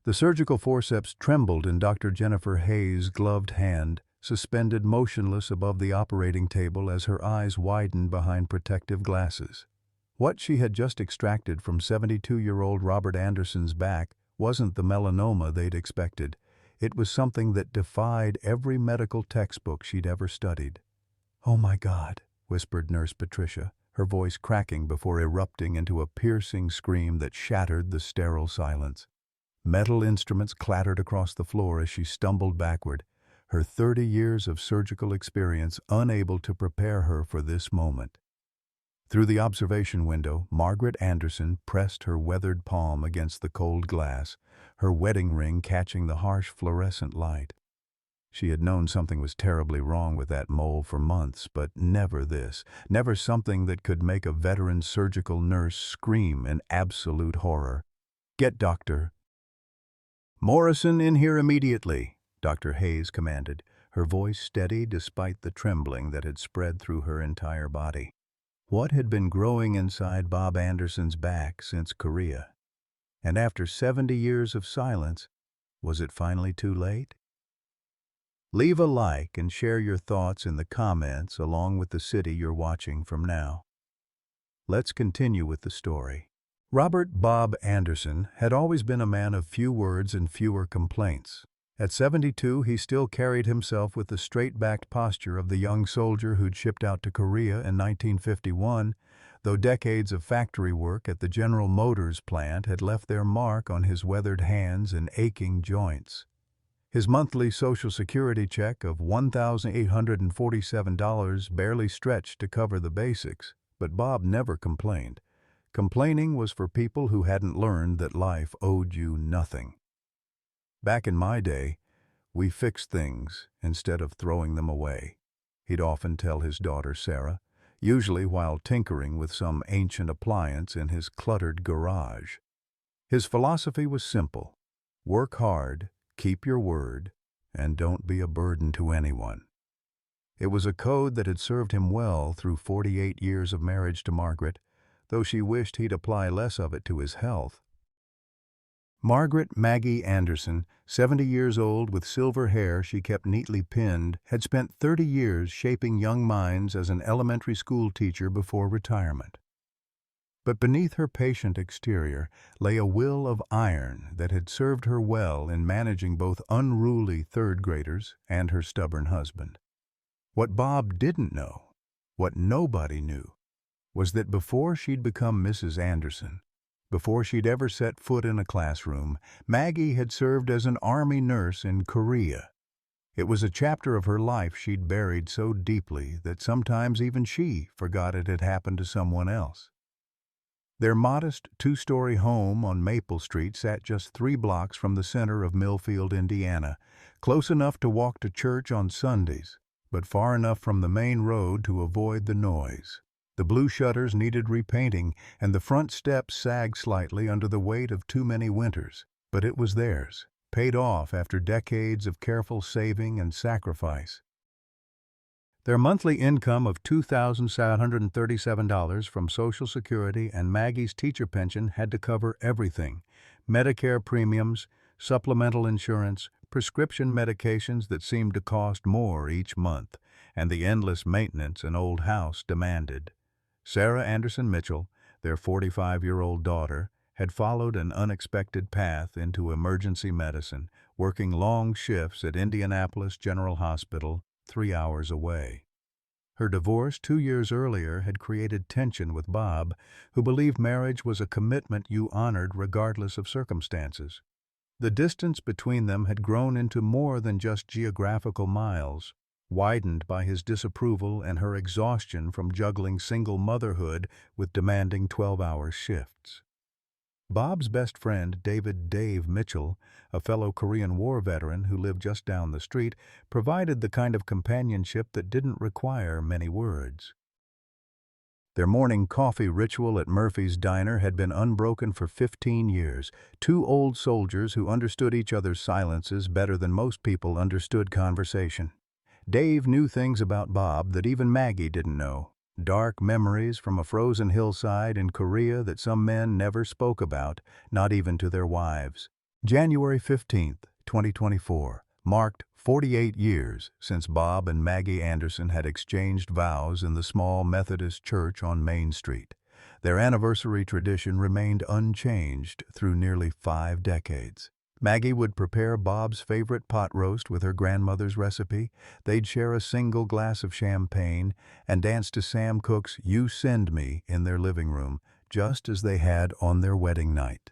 The surgical forceps trembled in Dr. Jennifer Hayes' gloved hand, suspended motionless above the operating table as her eyes widened behind protective glasses. What she had just extracted from 72-year-old Robert Anderson's back wasn't the melanoma they'd expected. It was something that defied every medical textbook she'd ever studied. "Oh my God," whispered Nurse Patricia, her voice cracking before erupting into a piercing scream that shattered the sterile silence. Metal instruments clattered across the floor as she stumbled backward, her 30 years of surgical experience unable to prepare her for this moment. Through the observation window, Margaret Anderson pressed her weathered palm against the cold glass, her wedding ring catching the harsh fluorescent light. She had known something was terribly wrong with that mole for months, but never this, never something that could make a veteran surgical nurse scream in absolute horror. "Get Dr. Morrison in here immediately," Dr. Hayes commanded, her voice steady despite the trembling that had spread through her entire body. What had been growing inside Bob Anderson's back since Korea? And after 70 years of silence, was it finally too late? Leave a like and share your thoughts in the comments along with the city you're watching from now. Let's continue with the story. Robert Bob Anderson had always been a man of few words and fewer complaints. At 72, he still carried himself with the straight-backed posture of the young soldier who'd shipped out to Korea in 1951, though decades of factory work at the General Motors plant had left their mark on his weathered hands and aching joints. His monthly Social Security check of $1,847 barely stretched to cover the basics, but Bob never complained. Complaining was for people who hadn't learned that life owed you nothing. "Back in my day, we fixed things instead of throwing them away," he'd often tell his daughter Sarah, usually while tinkering with some ancient appliance in his cluttered garage. His philosophy was simple: work hard, keep your word, and don't be a burden to anyone. It was a code that had served him well through 48 years of marriage to Margaret, though she wished he'd apply less of it to his health. Margaret Maggie Anderson, 70 years old with silver hair she kept neatly pinned, had spent 30 years shaping young minds as an elementary school teacher before retirement. But beneath her patient exterior lay a will of iron that had served her well in managing both unruly third-graders and her stubborn husband. What Bob didn't know, what nobody knew, was that before she'd become Mrs. Anderson, before she'd ever set foot in a classroom, Maggie had served as an Army nurse in Korea. It was a chapter of her life she'd buried so deeply that sometimes even she forgot it had happened to someone else. Their modest two-story home on Maple Street sat just 3 blocks from the center of Millfield, Indiana, close enough to walk to church on Sundays, but far enough from the main road to avoid the noise. The blue shutters needed repainting, and the front steps sagged slightly under the weight of too many winters, but it was theirs, paid off after decades of careful saving and sacrifice. Their monthly income of $2,737 from Social Security and Maggie's teacher pension had to cover everything: Medicare premiums, supplemental insurance, prescription medications that seemed to cost more each month, and the endless maintenance an old house demanded. Sarah Anderson Mitchell, their 45-year-old daughter, had followed an unexpected path into emergency medicine, working long shifts at Indianapolis General Hospital, 3 hours away. Her divorce 2 years earlier had created tension with Bob, who believed marriage was a commitment you honored regardless of circumstances. The distance between them had grown into more than just geographical miles, widened by his disapproval and her exhaustion from juggling single motherhood with demanding 12-hour shifts. Bob's best friend, Dave Mitchell, a fellow Korean War veteran who lived just down the street, provided the kind of companionship that didn't require many words. Their morning coffee ritual at Murphy's Diner had been unbroken for 15 years, 2 old soldiers who understood each other's silences better than most people understood conversation. Dave knew things about Bob that even Maggie didn't know. Dark memories from a frozen hillside in Korea that some men never spoke about, not even to their wives. January 15th, 2024, marked 48 years since Bob and Maggie Anderson had exchanged vows in the small Methodist church on Main Street. Their anniversary tradition remained unchanged through nearly 5 decades. Maggie would prepare Bob's favorite pot roast with her grandmother's recipe. They'd share a single glass of champagne and dance to Sam Cooke's "You Send Me" in their living room, just as they had on their wedding night.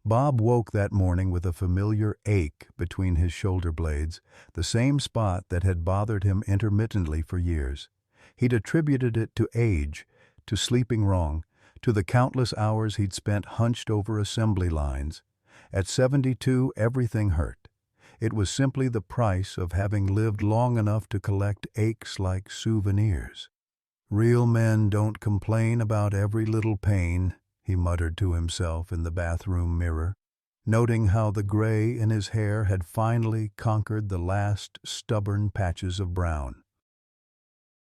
Bob woke that morning with a familiar ache between his shoulder blades, the same spot that had bothered him intermittently for years. He'd attributed it to age, to sleeping wrong, to the countless hours he'd spent hunched over assembly lines. At 72, everything hurt. It was simply the price of having lived long enough to collect aches like souvenirs. "Real men don't complain about every little pain," he muttered to himself in the bathroom mirror, noting how the gray in his hair had finally conquered the last stubborn patches of brown.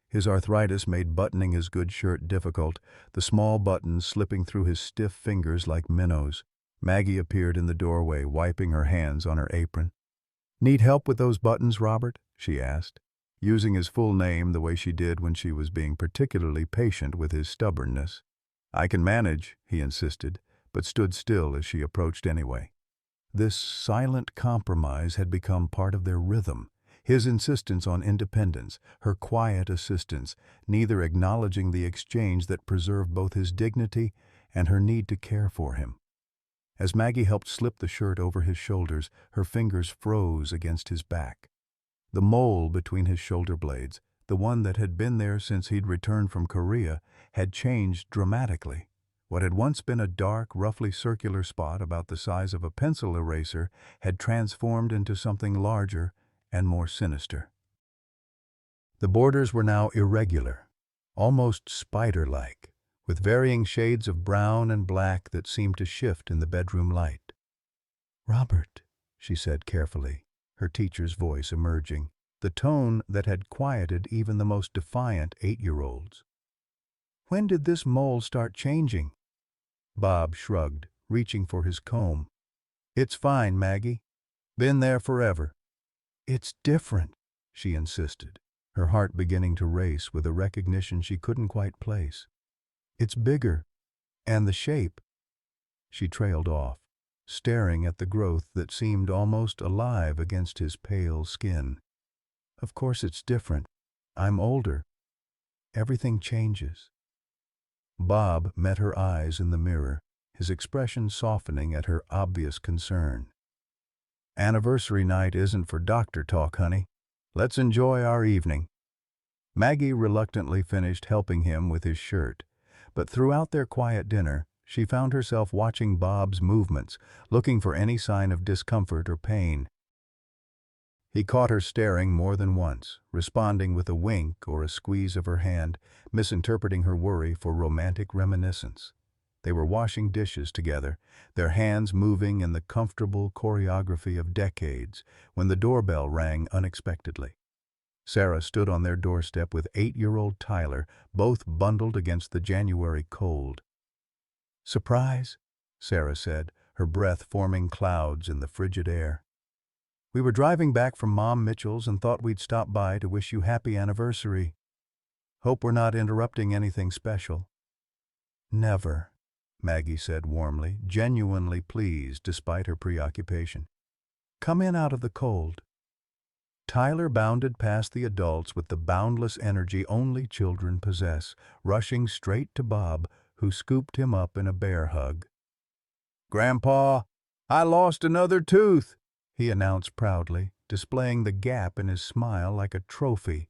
His arthritis made buttoning his good shirt difficult, the small buttons slipping through his stiff fingers like minnows. Maggie appeared in the doorway, wiping her hands on her apron. "Need help with those buttons, Robert?" she asked, using his full name the way she did when she was being particularly patient with his stubbornness. "I can manage," he insisted, but stood still as she approached anyway. This silent compromise had become part of their rhythm, his insistence on independence, her quiet assistance, neither acknowledging the exchange that preserved both his dignity and her need to care for him. As Maggie helped slip the shirt over his shoulders, her fingers froze against his back. The mole between his shoulder blades, the one that had been there since he'd returned from Korea, had changed dramatically. What had once been a dark, roughly circular spot about the size of a pencil eraser had transformed into something larger and more sinister. The borders were now irregular, almost spider-like, with varying shades of brown and black that seemed to shift in the bedroom light. "Robert," she said carefully, her teacher's voice emerging, the tone that had quieted even the most defiant 8-year-olds. "When did this mole start changing?" Bob shrugged, reaching for his comb. "It's fine, Maggie. Been there forever." "It's different," she insisted, her heart beginning to race with a recognition she couldn't quite place. "It's bigger. And the shape." She trailed off, staring at the growth that seemed almost alive against his pale skin. "Of course it's different. I'm older. Everything changes." Bob met her eyes in the mirror, his expression softening at her obvious concern. "Anniversary night isn't for doctor talk, honey. Let's enjoy our evening." Maggie reluctantly finished helping him with his shirt, but throughout their quiet dinner, she found herself watching Bob's movements, looking for any sign of discomfort or pain. He caught her staring more than once, responding with a wink or a squeeze of her hand, misinterpreting her worry for romantic reminiscence. They were washing dishes together, their hands moving in the comfortable choreography of decades, when the doorbell rang unexpectedly. Sarah stood on their doorstep with 8-year-old Tyler, both bundled against the January cold. "Surprise?" Sarah said, her breath forming clouds in the frigid air. "We were driving back from Mom Mitchell's and thought we'd stop by to wish you happy anniversary. Hope we're not interrupting anything special." "Never," Maggie said warmly, genuinely pleased despite her preoccupation. "Come in out of the cold." Tyler bounded past the adults with the boundless energy only children possess, rushing straight to Bob, who scooped him up in a bear hug. "Grandpa, I lost another tooth," he announced proudly, displaying the gap in his smile like a trophy.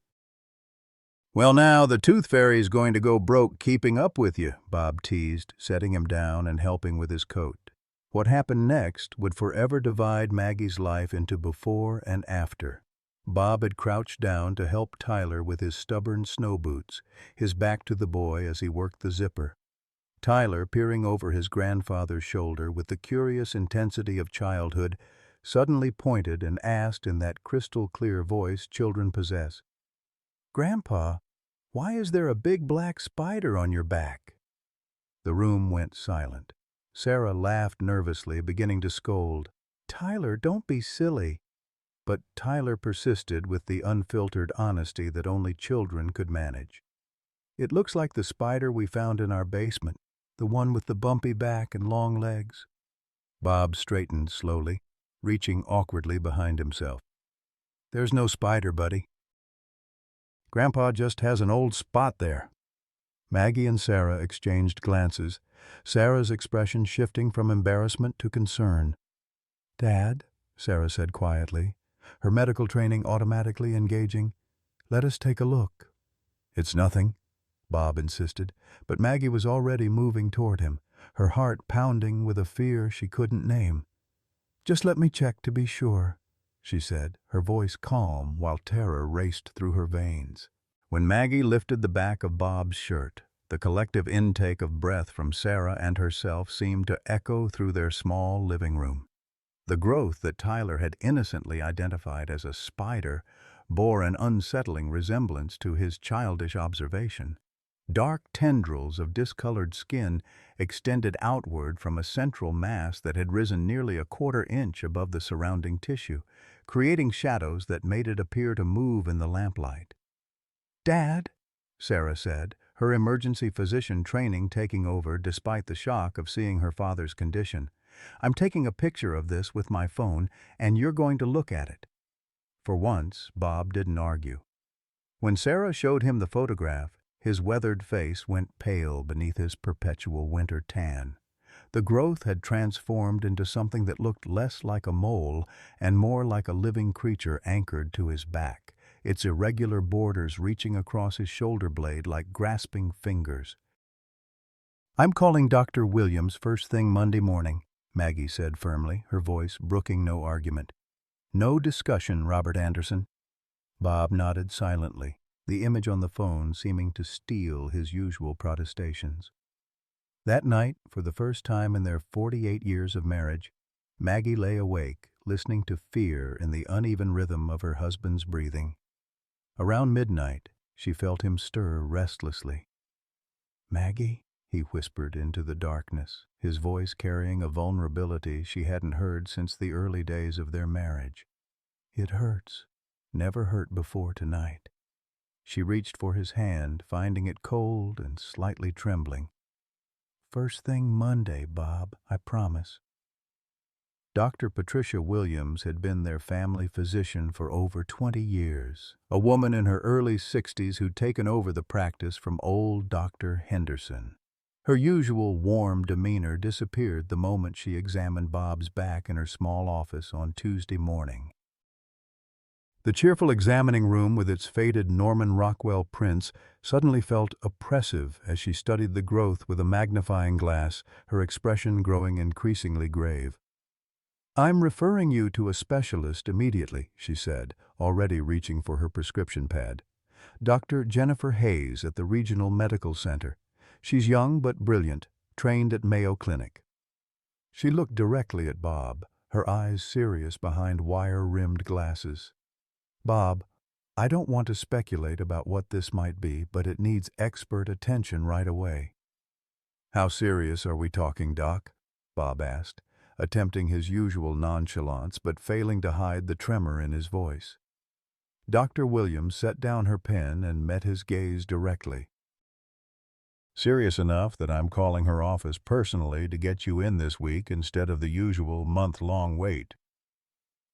"Well now, the tooth fairy's going to go broke keeping up with you," Bob teased, setting him down and helping with his coat. What happened next would forever divide Maggie's life into before and after. Bob had crouched down to help Tyler with his stubborn snow boots, his back to the boy as he worked the zipper. Tyler, peering over his grandfather's shoulder with the curious intensity of childhood, suddenly pointed and asked in that crystal-clear voice children possess, "Grandpa, why is there a big black spider on your back?" The room went silent. Sarah laughed nervously, beginning to scold. Tyler, don't be silly. But Tyler persisted with the unfiltered honesty that only children could manage. It looks like the spider we found in our basement, the one with the bumpy back and long legs. Bob straightened slowly, reaching awkwardly behind himself. There's no spider, buddy. Grandpa just has an old spot there. Maggie and Sarah exchanged glances, Sarah's expression shifting from embarrassment to concern. Dad, Sarah said quietly, her medical training automatically engaging, let us take a look. It's nothing, Bob insisted, but Maggie was already moving toward him, her heart pounding with a fear she couldn't name. Just let me check to be sure, she said, her voice calm while terror raced through her veins. When Maggie lifted the back of Bob's shirt, the collective intake of breath from Sarah and herself seemed to echo through their small living room. The growth that Tyler had innocently identified as a spider bore an unsettling resemblance to his childish observation. Dark tendrils of discolored skin extended outward from a central mass that had risen nearly a quarter-inch above the surrounding tissue, creating shadows that made it appear to move in the lamplight. "Dad," Sarah said, her emergency physician training taking over despite the shock of seeing her father's condition, "I'm taking a picture of this with my phone, and you're going to look at it." For once, Bob didn't argue. When Sarah showed him the photograph, his weathered face went pale beneath his perpetual winter tan. The growth had transformed into something that looked less like a mole and more like a living creature anchored to his back, its irregular borders reaching across his shoulder blade like grasping fingers. "I'm calling Dr. Williams first thing Monday morning," Maggie said firmly, her voice brooking no argument. "No discussion, Robert Anderson." Bob nodded silently, the image on the phone seeming to steal his usual protestations. That night, for the first time in their 48 years of marriage, Maggie lay awake, listening to fear in the uneven rhythm of her husband's breathing. Around midnight, she felt him stir restlessly. "Maggie?" he whispered into the darkness, his voice carrying a vulnerability she hadn't heard since the early days of their marriage. "It hurts. Never hurt before tonight." She reached for his hand, finding it cold and slightly trembling. "First thing Monday, Bob, I promise." Dr. Patricia Williams had been their family physician for over 20 years, a woman in her early 60s who'd taken over the practice from old Dr. Henderson. Her usual warm demeanor disappeared the moment she examined Bob's back in her small office on Tuesday morning. The cheerful examining room with its faded Norman Rockwell prints suddenly felt oppressive as she studied the growth with a magnifying glass, her expression growing increasingly grave. "I'm referring you to a specialist immediately," she said, already reaching for her prescription pad. "Dr. Jennifer Hayes at the Regional Medical Center. She's young but brilliant, trained at Mayo Clinic." She looked directly at Bob, her eyes serious behind wire-rimmed glasses. "Bob, I don't want to speculate about what this might be, but it needs expert attention right away." "How serious are we talking, Doc?" Bob asked, attempting his usual nonchalance but failing to hide the tremor in his voice. Dr. Williams set down her pen and met his gaze directly. "Serious enough that I'm calling her office personally to get you in this week instead of the usual month-long wait."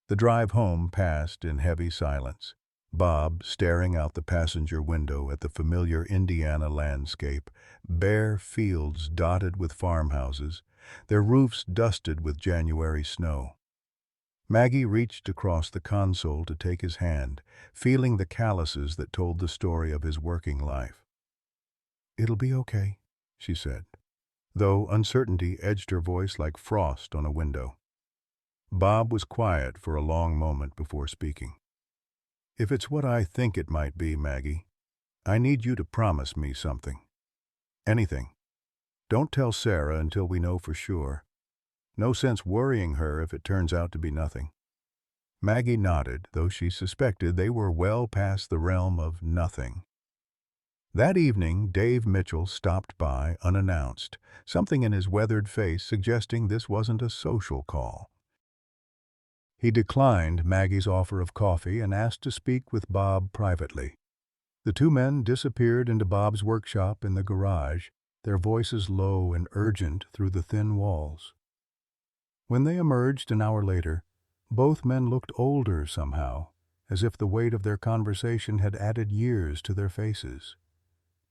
The drive home passed in heavy silence, Bob staring out the passenger window at the familiar Indiana landscape, bare fields dotted with farmhouses, their roofs dusted with January snow. Maggie reached across the console to take his hand, feeling the calluses that told the story of his working life. "It'll be okay," she said, though uncertainty edged her voice like frost on a window. Bob was quiet for a long moment before speaking. "If it's what I think it might be, Maggie, I need you to promise me something. Anything. Don't tell Sarah until we know for sure. No sense worrying her if it turns out to be nothing." Maggie nodded, though she suspected they were well past the realm of nothing. That evening, Dave Mitchell stopped by unannounced, something in his weathered face suggesting this wasn't a social call. He declined Maggie's offer of coffee and asked to speak with Bob privately. The two men disappeared into Bob's workshop in the garage, their voices low and urgent through the thin walls. When they emerged an hour later, both men looked older somehow, as if the weight of their conversation had added years to their faces.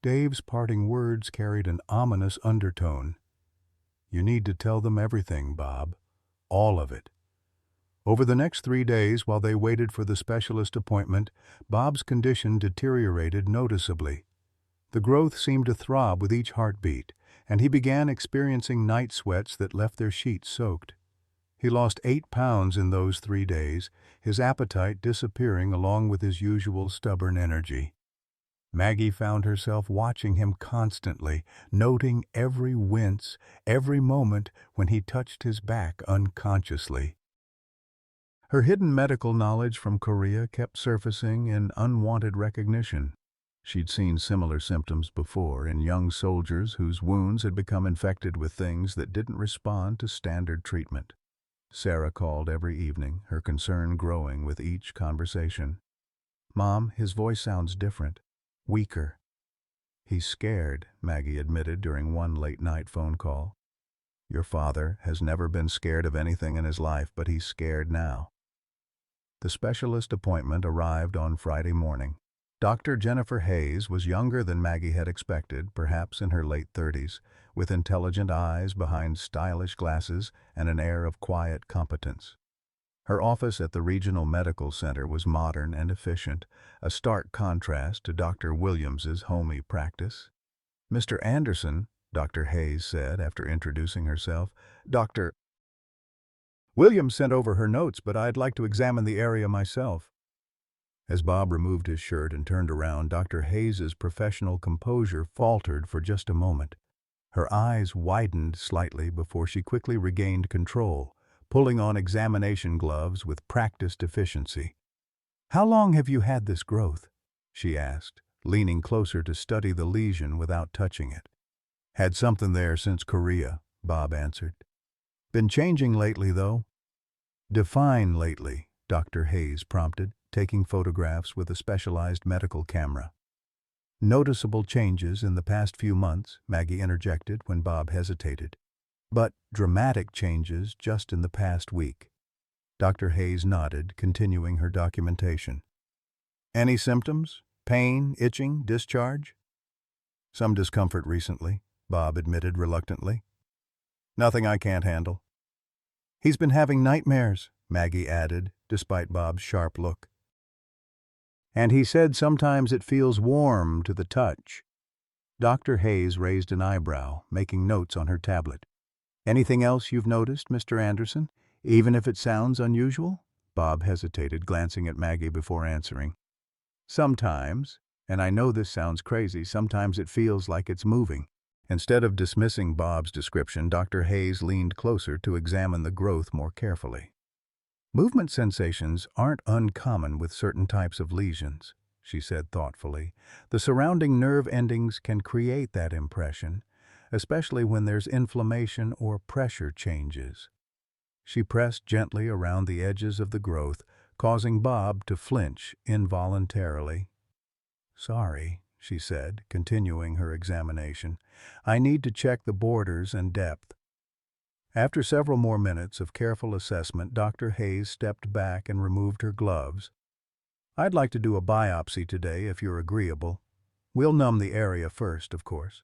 Dave's parting words carried an ominous undertone. "You need to tell them everything, Bob. All of it." Over the next 3 days, while they waited for the specialist appointment, Bob's condition deteriorated noticeably. The growth seemed to throb with each heartbeat, and he began experiencing night sweats that left their sheets soaked. He lost 8 pounds in those 3 days, his appetite disappearing along with his usual stubborn energy. Maggie found herself watching him constantly, noting every wince, every moment when he touched his back unconsciously. Her hidden medical knowledge from Korea kept surfacing in unwanted recognition. She'd seen similar symptoms before in young soldiers whose wounds had become infected with things that didn't respond to standard treatment. Sarah called every evening, her concern growing with each conversation. "Mom, his voice sounds different. Weaker." "He's scared," Maggie admitted during one late-night phone call. "Your father has never been scared of anything in his life, but he's scared now." The specialist appointment arrived on Friday morning. Dr. Jennifer Hayes was younger than Maggie had expected, perhaps in her late 30s, with intelligent eyes behind stylish glasses and an air of quiet competence. Her office at the Regional Medical Center was modern and efficient, a stark contrast to Dr. Williams's homey practice. "Mr. Anderson," Dr. Hayes said after introducing herself. "Dr. Williams sent over her notes, but I'd like to examine the area myself." As Bob removed his shirt and turned around, Dr. Hayes's professional composure faltered for just a moment. Her eyes widened slightly before she quickly regained control, pulling on examination gloves with practiced efficiency. "How long have you had this growth?" she asked, leaning closer to study the lesion without touching it. "Had something there since Korea," Bob answered. "Been changing lately, though." "Define lately," Dr. Hayes prompted, taking photographs with a specialized medical camera. "Noticeable changes in the past few months," Maggie interjected when Bob hesitated. "But dramatic changes just in the past week." Dr. Hayes nodded, continuing her documentation. "Any symptoms? Pain, itching, discharge?" "Some discomfort recently," Bob admitted reluctantly. "Nothing I can't handle." "He's been having nightmares," Maggie added, despite Bob's sharp look. "And he said sometimes it feels warm to the touch." Dr. Hayes raised an eyebrow, making notes on her tablet. "Anything else you've noticed, Mr. Anderson, even if it sounds unusual?" Bob hesitated, glancing at Maggie before answering. "Sometimes, and I know this sounds crazy, sometimes it feels like it's moving." Instead of dismissing Bob's description, Dr. Hayes leaned closer to examine the growth more carefully. "Movement sensations aren't uncommon with certain types of lesions," she said thoughtfully. "The surrounding nerve endings can create that impression, especially when there's inflammation or pressure changes." She pressed gently around the edges of the growth, causing Bob to flinch involuntarily. "Sorry," she said, continuing her examination. "I need to check the borders and depth." After several more minutes of careful assessment, Dr. Hayes stepped back and removed her gloves. "I'd like to do a biopsy today, if you're agreeable. We'll numb the area first, of course."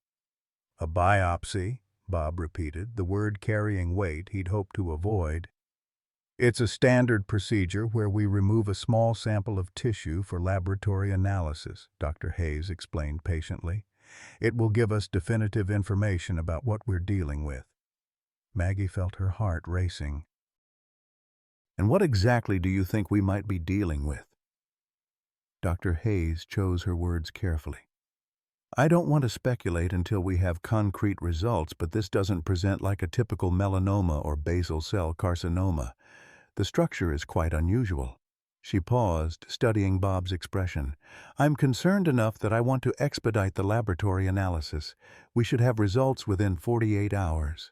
"A biopsy?" Bob repeated, the word carrying weight he'd hoped to avoid. "It's a standard procedure where we remove a small sample of tissue for laboratory analysis," Dr. Hayes explained patiently. "It will give us definitive information about what we're dealing with." Maggie felt her heart racing. "And what exactly do you think we might be dealing with?" Dr. Hayes chose her words carefully. "I don't want to speculate until we have concrete results, but this doesn't present like a typical melanoma or basal cell carcinoma. The structure is quite unusual." She paused, studying Bob's expression. "I'm concerned enough that I want to expedite the laboratory analysis. We should have results within 48 hours.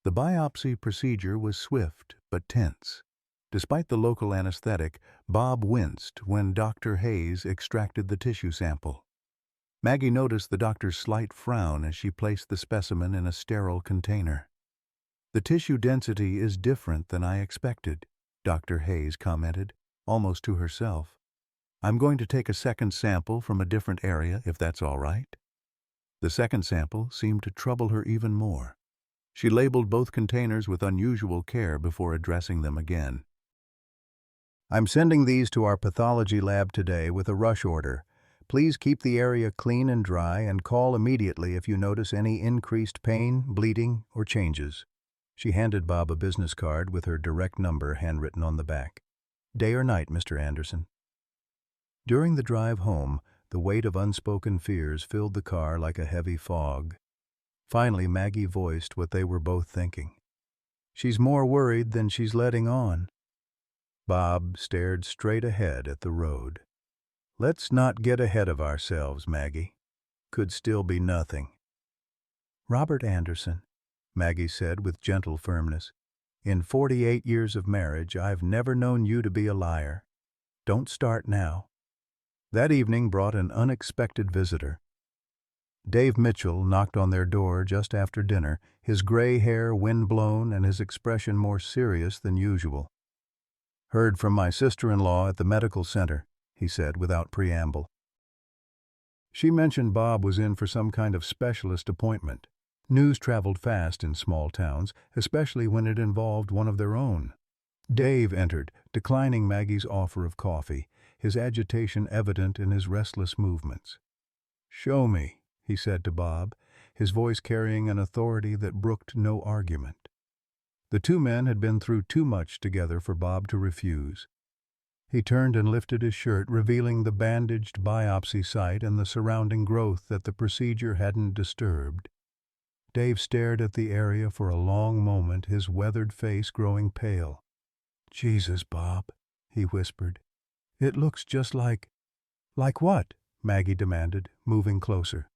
The biopsy procedure was swift but tense. Despite the local anesthetic, Bob winced when Dr. Hayes extracted the tissue sample. Maggie noticed the doctor's slight frown as she placed the specimen in a sterile container. "The tissue density is different than I expected," Dr. Hayes commented, almost to herself. "I'm going to take a second sample from a different area, if that's all right." The second sample seemed to trouble her even more. She labeled both containers with unusual care before addressing them again. "I'm sending these to our pathology lab today with a rush order. Please keep the area clean and dry and call immediately if you notice any increased pain, bleeding, or changes." She handed Bob a business card with her direct number handwritten on the back. "Day or night, Mr. Anderson." During the drive home, the weight of unspoken fears filled the car like a heavy fog. Finally, Maggie voiced what they were both thinking. "She's more worried than she's letting on." Bob stared straight ahead at the road. "Let's not get ahead of ourselves, Maggie. Could still be nothing." "Robert Anderson," Maggie said with gentle firmness, "in 48 years of marriage, I've never known you to be a liar. Don't start now." That evening brought an unexpected visitor. Dave Mitchell knocked on their door just after dinner, his gray hair wind-blown and his expression more serious than usual. "Heard from my sister-in-law at the medical center," he said without preamble. She mentioned Bob was in for some kind of specialist appointment. News traveled fast in small towns, especially when it involved one of their own. Dave entered, declining Maggie's offer of coffee, his agitation evident in his restless movements. "Show me," he said to Bob, his voice carrying an authority that brooked no argument. The two men had been through too much together for Bob to refuse. He turned and lifted his shirt, revealing the bandaged biopsy site and the surrounding growth that the procedure hadn't disturbed. Dave stared at the area for a long moment, his weathered face growing pale. "Jesus, Bob," he whispered. "It looks just like—" "Like what?" Maggie demanded, moving closer.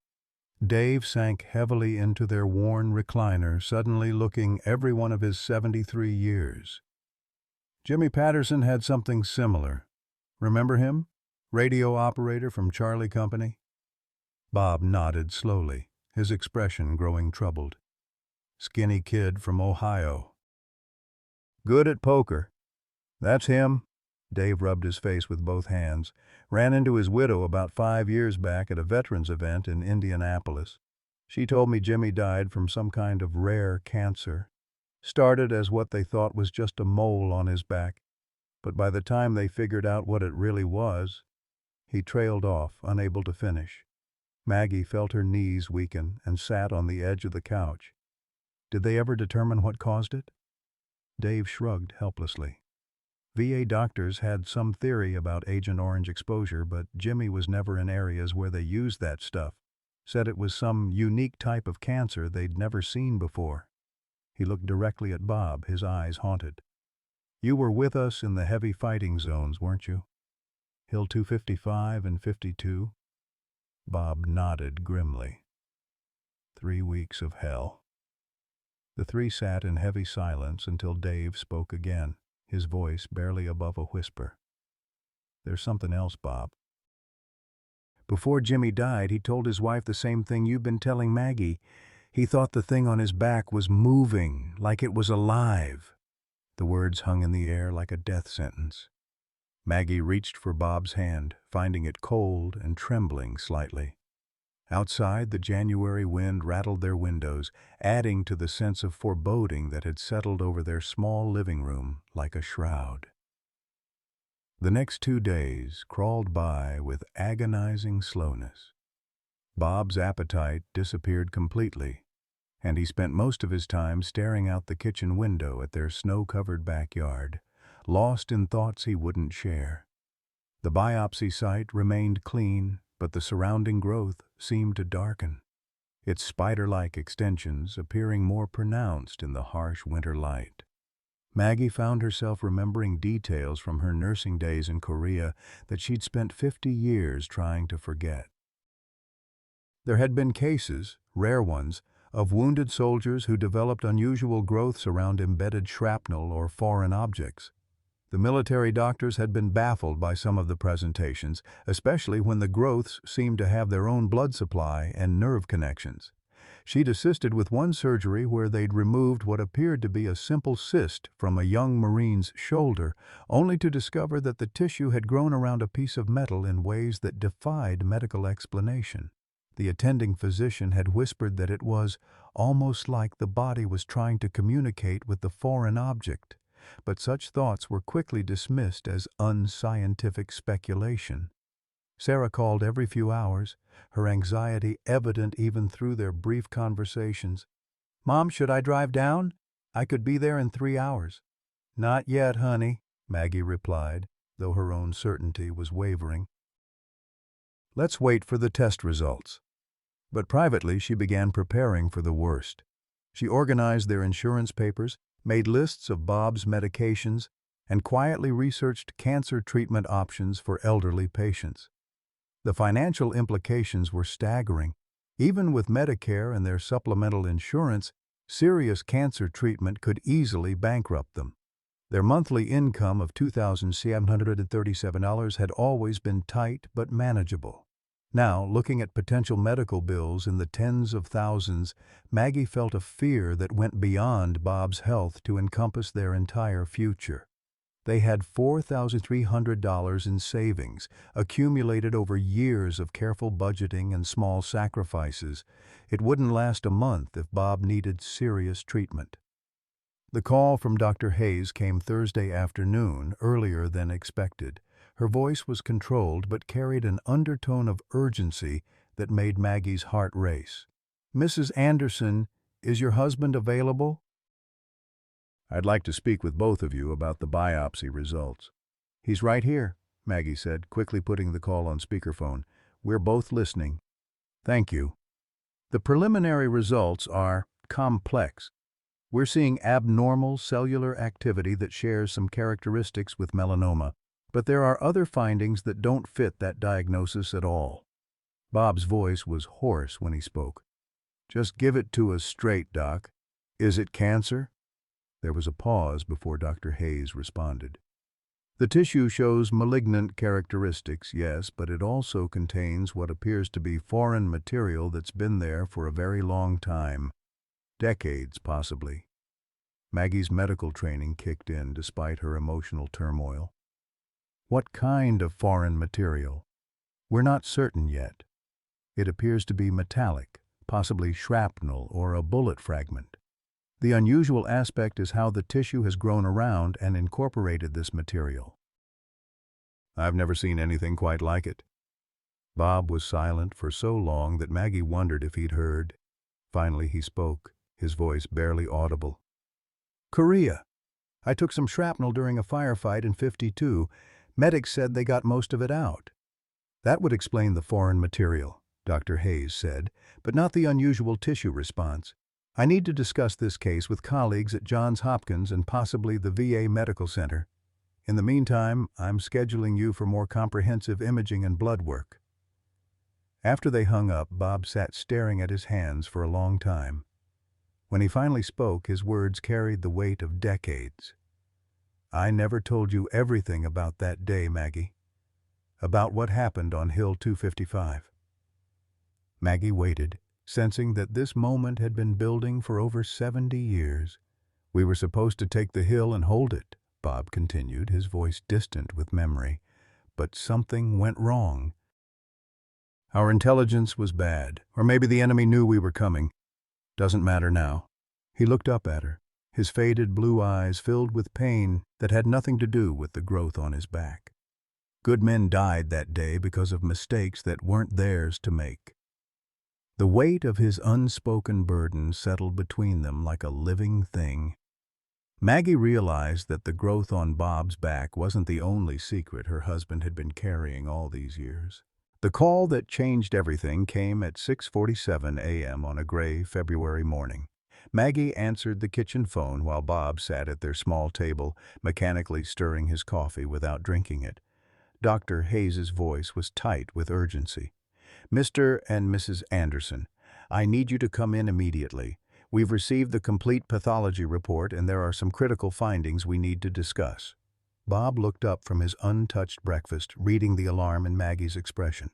Dave sank heavily into their worn recliner, suddenly looking every one of his 73 years. "Jimmy Patterson had something similar. Remember him? Radio operator from Charlie Company?" Bob nodded slowly, his expression growing troubled. "Skinny kid from Ohio. Good at poker. That's him." Dave rubbed his face with both hands. "Ran into his widow about 5 years back at a veterans event in Indianapolis. She told me Jimmy died from some kind of rare cancer. Started as what they thought was just a mole on his back, but by the time they figured out what it really was—" He trailed off, unable to finish. Maggie felt her knees weaken and sat on the edge of the couch. "Did they ever determine what caused it?" Dave shrugged helplessly. VA doctors had some theory about Agent Orange exposure, but Jimmy was never in areas where they used that stuff. Said it was some unique type of cancer they'd never seen before. He looked directly at Bob, his eyes haunted. "You were with us in the heavy fighting zones, weren't you? Hill 255 and 52? Bob nodded grimly. 3 weeks of hell. The three sat in heavy silence until Dave spoke again, his voice barely above a whisper. "There's something else, Bob. Before Jimmy died, he told his wife the same thing you've been telling Maggie. He thought the thing on his back was moving, like it was alive." The words hung in the air like a death sentence. Maggie reached for Bob's hand, finding it cold and trembling slightly. Outside, the January wind rattled their windows, adding to the sense of foreboding that had settled over their small living room like a shroud. The next 2 days crawled by with agonizing slowness. Bob's appetite disappeared completely, and he spent most of his time staring out the kitchen window at their snow-covered backyard, lost in thoughts he wouldn't share. The biopsy site remained clean, but the surrounding growth seemed to darken, its spider-like extensions appearing more pronounced in the harsh winter light. Maggie found herself remembering details from her nursing days in Korea that she'd spent 50 years trying to forget. There had been cases, rare ones, of wounded soldiers who developed unusual growths around embedded shrapnel or foreign objects. The military doctors had been baffled by some of the presentations, especially when the growths seemed to have their own blood supply and nerve connections. She'd assisted with one surgery where they'd removed what appeared to be a simple cyst from a young Marine's shoulder, only to discover that the tissue had grown around a piece of metal in ways that defied medical explanation. The attending physician had whispered that it was almost like the body was trying to communicate with the foreign object, but such thoughts were quickly dismissed as unscientific speculation. Sarah called every few hours, her anxiety evident even through their brief conversations. "Mom, should I drive down? I could be there in 3 hours." "Not yet, honey," Maggie replied, though her own certainty was wavering. "Let's wait for the test results." But privately, she began preparing for the worst. She organized their insurance papers, made lists of Bob's medications, and quietly researched cancer treatment options for elderly patients. The financial implications were staggering. Even with Medicare and their supplemental insurance, serious cancer treatment could easily bankrupt them. Their monthly income of $2,737 had always been tight but manageable. Now, looking at potential medical bills in the tens of thousands, Maggie felt a fear that went beyond Bob's health to encompass their entire future. They had $4,300 in savings, accumulated over years of careful budgeting and small sacrifices. It wouldn't last a month if Bob needed serious treatment. The call from Dr. Hayes came Thursday afternoon, earlier than expected. Her voice was controlled but carried an undertone of urgency that made Maggie's heart race. "Mrs. Anderson, is your husband available?" "I'd like to speak with both of you about the biopsy results." "He's right here," Maggie said, quickly putting the call on speakerphone. "We're both listening." "Thank you. The preliminary results are complex. We're seeing abnormal cellular activity that shares some characteristics with melanoma, but there are other findings that don't fit that diagnosis at all." Bob's voice was hoarse when he spoke. "Just give it to us straight, Doc. Is it cancer?" There was a pause before Dr. Hayes responded. "The tissue shows malignant characteristics, yes, but it also contains what appears to be foreign material that's been there for a very long time. Decades, possibly." Maggie's medical training kicked in despite her emotional turmoil. "What kind of foreign material?" "We're not certain yet. It appears to be metallic, possibly shrapnel or a bullet fragment. The unusual aspect is how the tissue has grown around and incorporated this material." "I've never seen anything quite like it." Bob was silent for so long that Maggie wondered if he'd heard. Finally he spoke, his voice barely audible. "Korea. I took some shrapnel during a firefight in '52. Medics said they got most of it out." "That would explain the foreign material," Dr. Hayes said, "but not the unusual tissue response. I need to discuss this case with colleagues at Johns Hopkins and possibly the VA Medical Center. In the meantime, I'm scheduling you for more comprehensive imaging and blood work." After they hung up, Bob sat staring at his hands for a long time. When he finally spoke, his words carried the weight of decades. "I never told you everything about that day, Maggie. About what happened on Hill 255. Maggie waited, sensing that this moment had been building for over 70 years. "We were supposed to take the hill and hold it," Bob continued, his voice distant with memory. "But something went wrong. Our intelligence was bad, or maybe the enemy knew we were coming. Doesn't matter now." He looked up at her, his faded blue eyes filled with pain that had nothing to do with the growth on his back. "Good men died that day because of mistakes that weren't theirs to make." The weight of his unspoken burden settled between them like a living thing. Maggie realized that the growth on Bob's back wasn't the only secret her husband had been carrying all these years. The call that changed everything came at 6:47 a.m. on a gray February morning. Maggie answered the kitchen phone while Bob sat at their small table, mechanically stirring his coffee without drinking it. Dr. Hayes's voice was tight with urgency. "Mr. and Mrs. Anderson, I need you to come in immediately. We've received the complete pathology report and there are some critical findings we need to discuss." Bob looked up from his untouched breakfast, reading the alarm in Maggie's expression.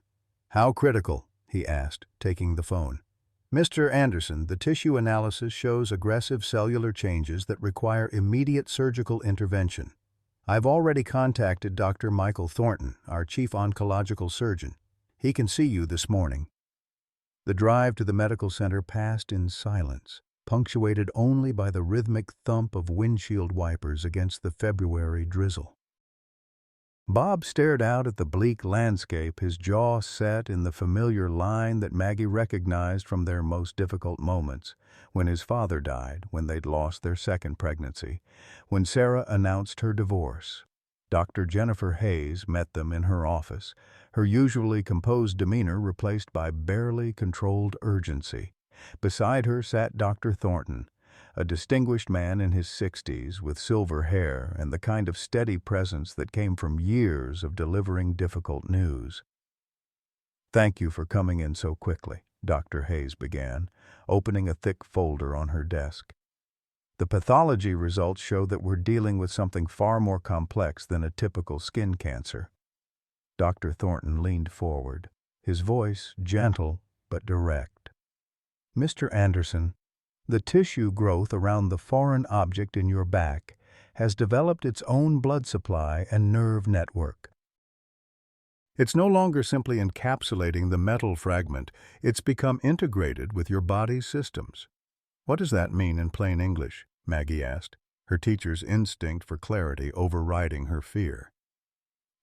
"How critical?" he asked, taking the phone. "Mr. Anderson, the tissue analysis shows aggressive cellular changes that require immediate surgical intervention. I've already contacted Dr. Michael Thornton, our chief oncological surgeon. He can see you this morning." The drive to the medical center passed in silence, punctuated only by the rhythmic thump of windshield wipers against the February drizzle. Bob stared out at the bleak landscape, his jaw set in the familiar line that Maggie recognized from their most difficult moments, when his father died, when they'd lost their second pregnancy, when Sarah announced her divorce. Dr. Jennifer Hayes met them in her office, her usually composed demeanor replaced by barely controlled urgency. Beside her sat Dr. Thornton, a distinguished man in his 60s with silver hair and the kind of steady presence that came from years of delivering difficult news. "Thank you for coming in so quickly," Dr. Hayes began, opening a thick folder on her desk. "The pathology results show that we're dealing with something far more complex than a typical skin cancer." Dr. Thornton leaned forward, his voice gentle but direct. "Mr. Anderson, the tissue growth around the foreign object in your back has developed its own blood supply and nerve network. It's no longer simply encapsulating the metal fragment, it's become integrated with your body's systems." "What does that mean in plain English?" Maggie asked, her teacher's instinct for clarity overriding her fear.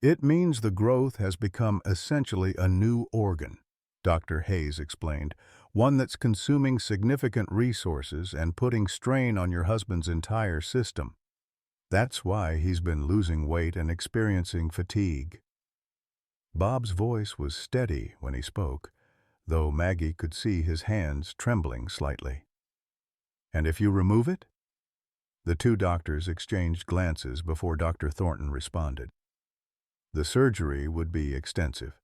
"It means the growth has become essentially a new organ," Dr. Hayes explained, "one that's consuming significant resources and putting strain on your husband's entire system. That's why he's been losing weight and experiencing fatigue." Bob's voice was steady when he spoke, though Maggie could see his hands trembling slightly. "And if you remove it?" The two doctors exchanged glances before Dr. Thornton responded. "The surgery would be extensive.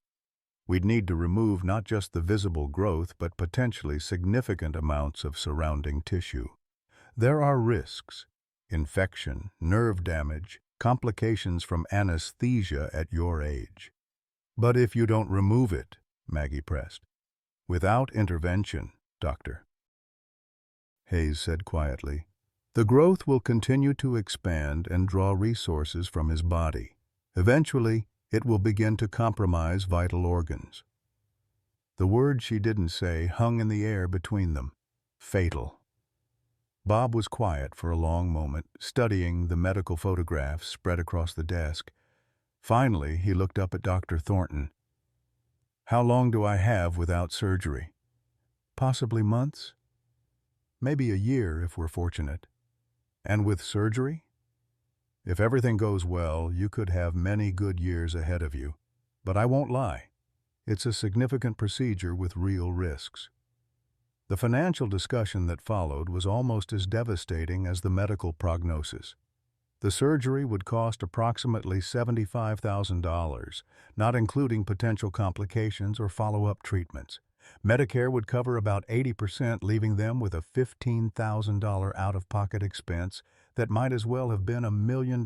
We'd need to remove not just the visible growth, but potentially significant amounts of surrounding tissue. There are risks: infection, nerve damage, complications from anesthesia at your age." "But if you don't remove it," Maggie pressed. "Without intervention, Doctor," Hayes said quietly, "the growth will continue to expand and draw resources from his body. Eventually, it will begin to compromise vital organs." The word she didn't say hung in the air between them. Fatal. Bob was quiet for a long moment, studying the medical photographs spread across the desk. Finally, he looked up at Dr. Thornton. "How long do I have without surgery?" "Possibly months. Maybe a year if we're fortunate." "And with surgery?" "If everything goes well, you could have many good years ahead of you. But I won't lie. It's a significant procedure with real risks." The financial discussion that followed was almost as devastating as the medical prognosis. The surgery would cost approximately $75,000, not including potential complications or follow-up treatments. Medicare would cover about 80%, leaving them with a $15,000 out-of-pocket expense that might as well have been $1 million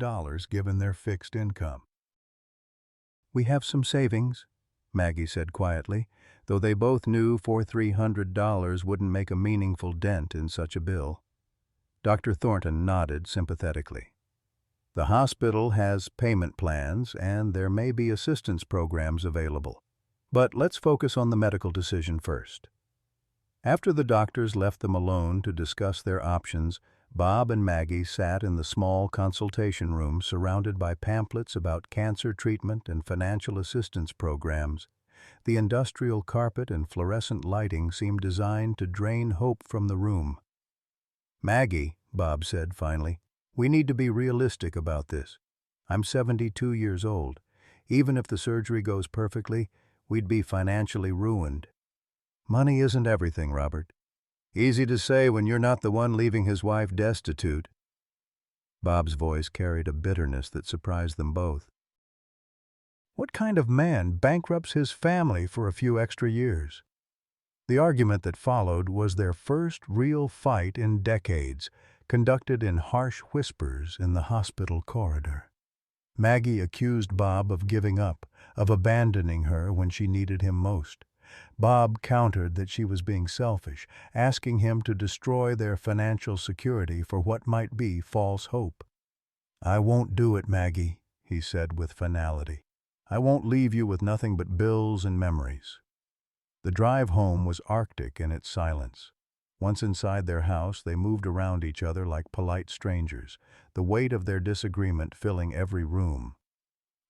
given their fixed income. "We have some savings," Maggie said quietly, though they both knew $300 wouldn't make a meaningful dent in such a bill. Dr. Thornton nodded sympathetically. "The hospital has payment plans, and there may be assistance programs available. But let's focus on the medical decision first." After the doctors left them alone to discuss their options, Bob and Maggie sat in the small consultation room surrounded by pamphlets about cancer treatment and financial assistance programs. The industrial carpet and fluorescent lighting seemed designed to drain hope from the room. "Maggie," Bob said finally, "we need to be realistic about this. I'm 72 years old. Even if the surgery goes perfectly, we'd be financially ruined." "Money isn't everything, Robert." "Easy to say when you're not the one leaving his wife destitute." Bob's voice carried a bitterness that surprised them both. What kind of man bankrupts his family for a few extra years? The argument that followed was their first real fight in decades, conducted in harsh whispers in the hospital corridor. Maggie accused Bob of giving up, of abandoning her when she needed him most. Bob countered that she was being selfish, asking him to destroy their financial security for what might be false hope. "I won't do it, Maggie," he said with finality. "I won't leave you with nothing but bills and memories." The drive home was arctic in its silence. Once inside their house, they moved around each other like polite strangers, the weight of their disagreement filling every room.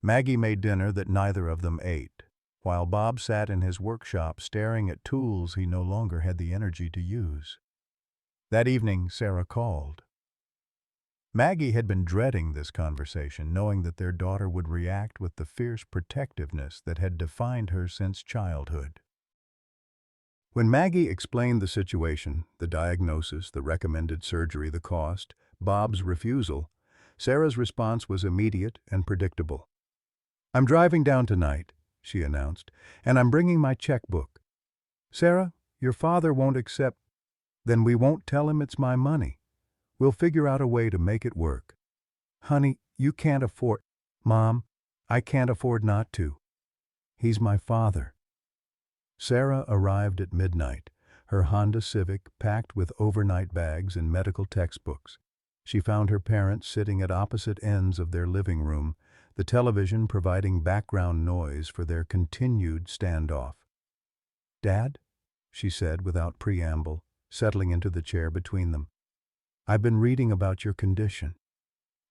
Maggie made dinner that neither of them ate, while Bob sat in his workshop staring at tools he no longer had the energy to use. That evening, Sarah called. Maggie had been dreading this conversation, knowing that their daughter would react with the fierce protectiveness that had defined her since childhood. When Maggie explained the situation, the diagnosis, the recommended surgery, the cost, Bob's refusal, Sarah's response was immediate and predictable. "I'm driving down tonight," she announced, "and I'm bringing my checkbook. Sarah, your father won't accept. Then we won't tell him it's my money. We'll figure out a way to make it work." "Honey, you can't afford—" "Mom, I can't afford not to. He's my father." Sarah arrived at midnight, her Honda Civic packed with overnight bags and medical textbooks. She found her parents sitting at opposite ends of their living room, the television providing background noise for their continued standoff. "Dad," she said without preamble, settling into the chair between them, "I've been reading about your condition.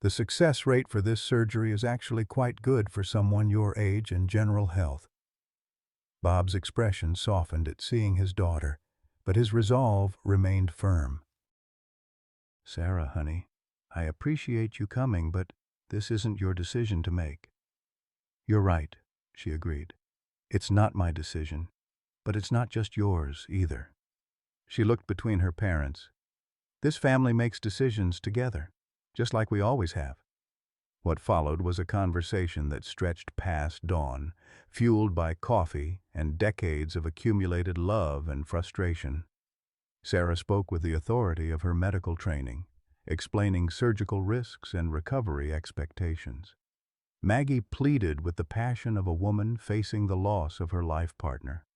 The success rate for this surgery is actually quite good for someone your age and general health." Bob's expression softened at seeing his daughter, but his resolve remained firm. "Sarah, honey, I appreciate you coming, but this isn't your decision to make." "You're right," she agreed. "It's not my decision, but it's not just yours either." She looked between her parents. "This family makes decisions together, just like we always have." What followed was a conversation that stretched past dawn, fueled by coffee and decades of accumulated love and frustration. Sarah spoke with the authority of her medical training, explaining surgical risks and recovery expectations. Maggie pleaded with the passion of a woman facing the loss of her life partner.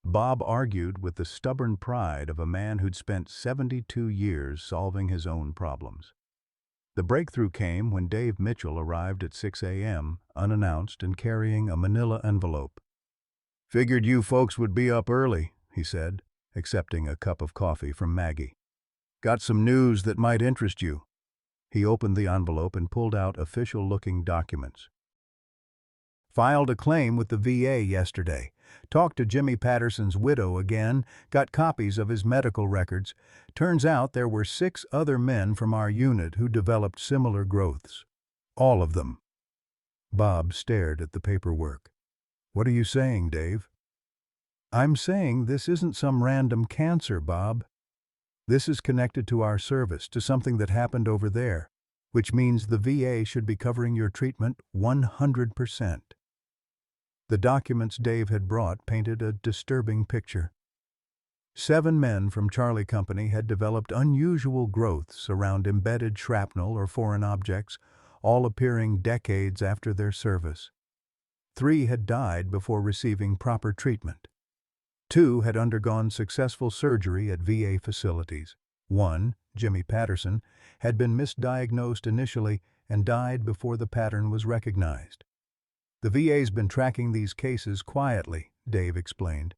Bob argued with the stubborn pride of a man who'd spent 72 years solving his own problems. The breakthrough came when Dave Mitchell arrived at 6 a.m., unannounced and carrying a manila envelope. "Figured you folks would be up early," he said, accepting a cup of coffee from Maggie. "Got some news that might interest you." He opened the envelope and pulled out official-looking documents. "Filed a claim with the VA yesterday. Talked to Jimmy Patterson's widow again, got copies of his medical records. Turns out there were 6 other men from our unit who developed similar growths. All of them." Bob stared at the paperwork. "What are you saying, Dave?" "I'm saying this isn't some random cancer, Bob. This is connected to our service, to something that happened over there, which means the VA should be covering your treatment 100%. The documents Dave had brought painted a disturbing picture. 7 men from Charlie Company had developed unusual growths around embedded shrapnel or foreign objects, all appearing decades after their service. 3 had died before receiving proper treatment. 2 had undergone successful surgery at VA facilities. 1, Jimmy Patterson, had been misdiagnosed initially and died before the pattern was recognized. The VA's been tracking these cases quietly, Dave explained.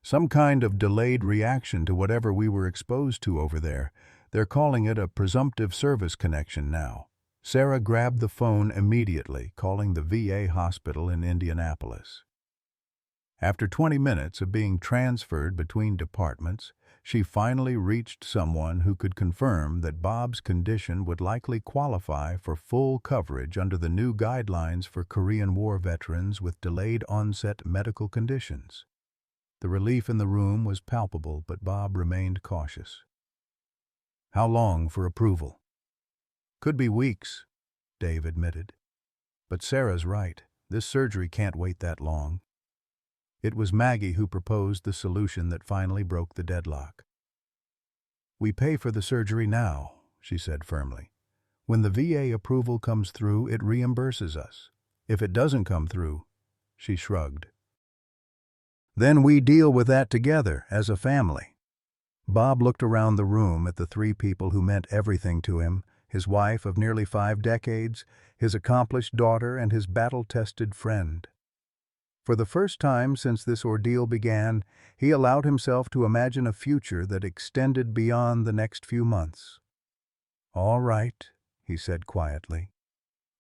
Some kind of delayed reaction to whatever we were exposed to over there. They're calling it a presumptive service connection now. Sarah grabbed the phone immediately, calling the VA hospital in Indianapolis. After 20 minutes of being transferred between departments, she finally reached someone who could confirm that Bob's condition would likely qualify for full coverage under the new guidelines for Korean War veterans with delayed onset medical conditions. The relief in the room was palpable, but Bob remained cautious. "How long for approval?" "Could be weeks," Dave admitted. "But Sarah's right. This surgery can't wait that long." It was Maggie who proposed the solution that finally broke the deadlock. "We pay for the surgery now," she said firmly. When the VA approval comes through, it reimburses us. If it doesn't come through, she shrugged. Then we deal with that together, as a family. Bob looked around the room at the three people who meant everything to him, his wife of nearly 5 decades, his accomplished daughter, and his battle-tested friend. For the first time since this ordeal began, he allowed himself to imagine a future that extended beyond the next few months. "All right," he said quietly.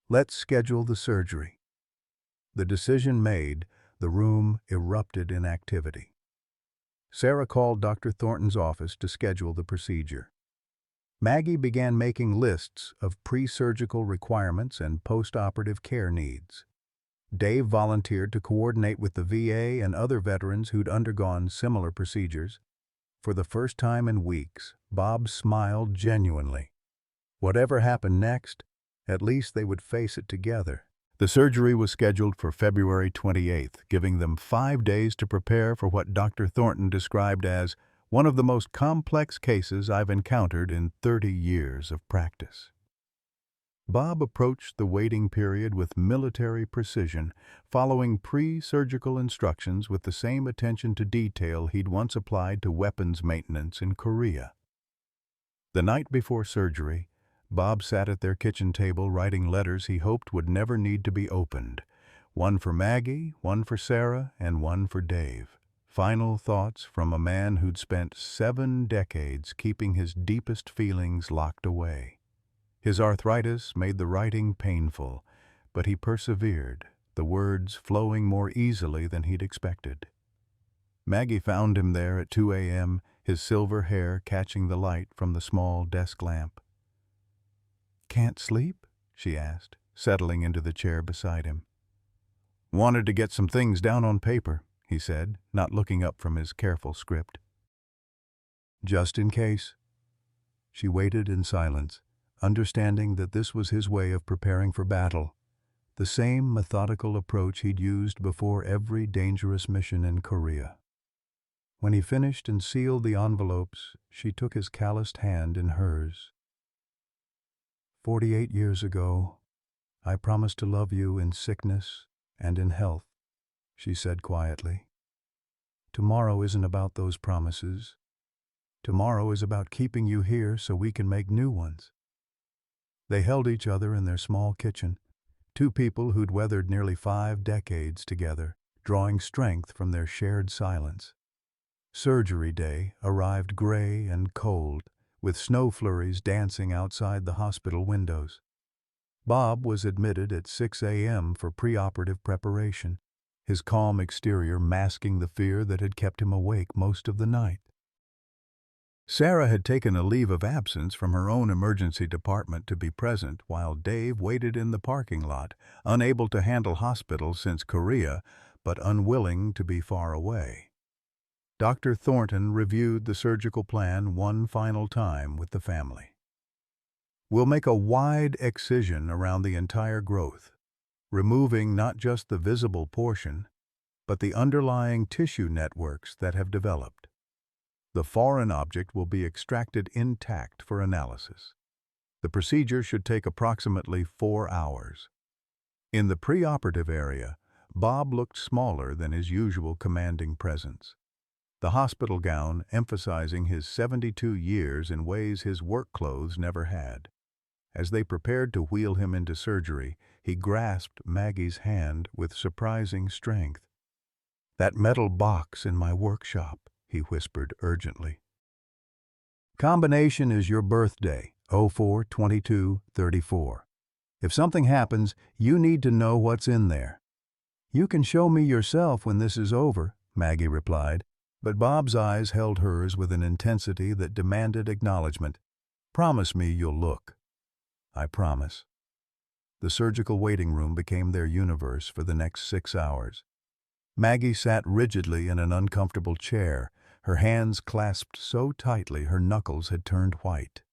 "Let's schedule the surgery." The decision made, the room erupted in activity. Sarah called Dr. Thornton's office to schedule the procedure. Maggie began making lists of pre-surgical requirements and post-operative care needs. Dave volunteered to coordinate with the VA and other veterans who'd undergone similar procedures. For the first time in weeks, Bob smiled genuinely. Whatever happened next, at least they would face it together. The surgery was scheduled for February 28th, giving them 5 days to prepare for what Dr. Thornton described as one of the most complex cases I've encountered in 30 years of practice. Bob approached the waiting period with military precision, following pre-surgical instructions with the same attention to detail he'd once applied to weapons maintenance in Korea. The night before surgery, Bob sat at their kitchen table writing letters he hoped would never need to be opened. One for Maggie, one for Sarah, and one for Dave. Final thoughts from a man who'd spent 7 decades keeping his deepest feelings locked away. His arthritis made the writing painful, but he persevered, the words flowing more easily than he'd expected. Maggie found him there at 2 a.m., his silver hair catching the light from the small desk lamp. "Can't sleep?" she asked, settling into the chair beside him. "Wanted to get some things down on paper," he said, not looking up from his careful script. "Just in case." She waited in silence, understanding that this was his way of preparing for battle, the same methodical approach he'd used before every dangerous mission in Korea. When he finished and sealed the envelopes, she took his calloused hand in hers. 48 years ago, I promised to love you in sickness and in health," she said quietly. "Tomorrow isn't about those promises. Tomorrow is about keeping you here so we can make new ones." They held each other in their small kitchen, two people who'd weathered nearly 5 decades together, drawing strength from their shared silence. Surgery day arrived gray and cold, with snow flurries dancing outside the hospital windows. Bob was admitted at 6 a.m. for preoperative preparation, his calm exterior masking the fear that had kept him awake most of the night. Sarah had taken a leave of absence from her own emergency department to be present while Dave waited in the parking lot, unable to handle hospitals since Korea, but unwilling to be far away. Dr. Thornton reviewed the surgical plan one final time with the family. "We'll make a wide excision around the entire growth, removing not just the visible portion, but the underlying tissue networks that have developed. The foreign object will be extracted intact for analysis. The procedure should take approximately 4 hours. In the preoperative area, Bob looked smaller than his usual commanding presence, the hospital gown emphasizing his 72 years in ways his work clothes never had. As they prepared to wheel him into surgery, he grasped Maggie's hand with surprising strength. "That metal box in my workshop," he whispered urgently. "Combination is your birthday, 04-22-34. If something happens, you need to know what's in there." "You can show me yourself when this is over," Maggie replied, but Bob's eyes held hers with an intensity that demanded acknowledgement. "Promise me you'll look." "I promise." The surgical waiting room became their universe for the next 6 hours. Maggie sat rigidly in an uncomfortable chair, her hands clasped so tightly her knuckles had turned white.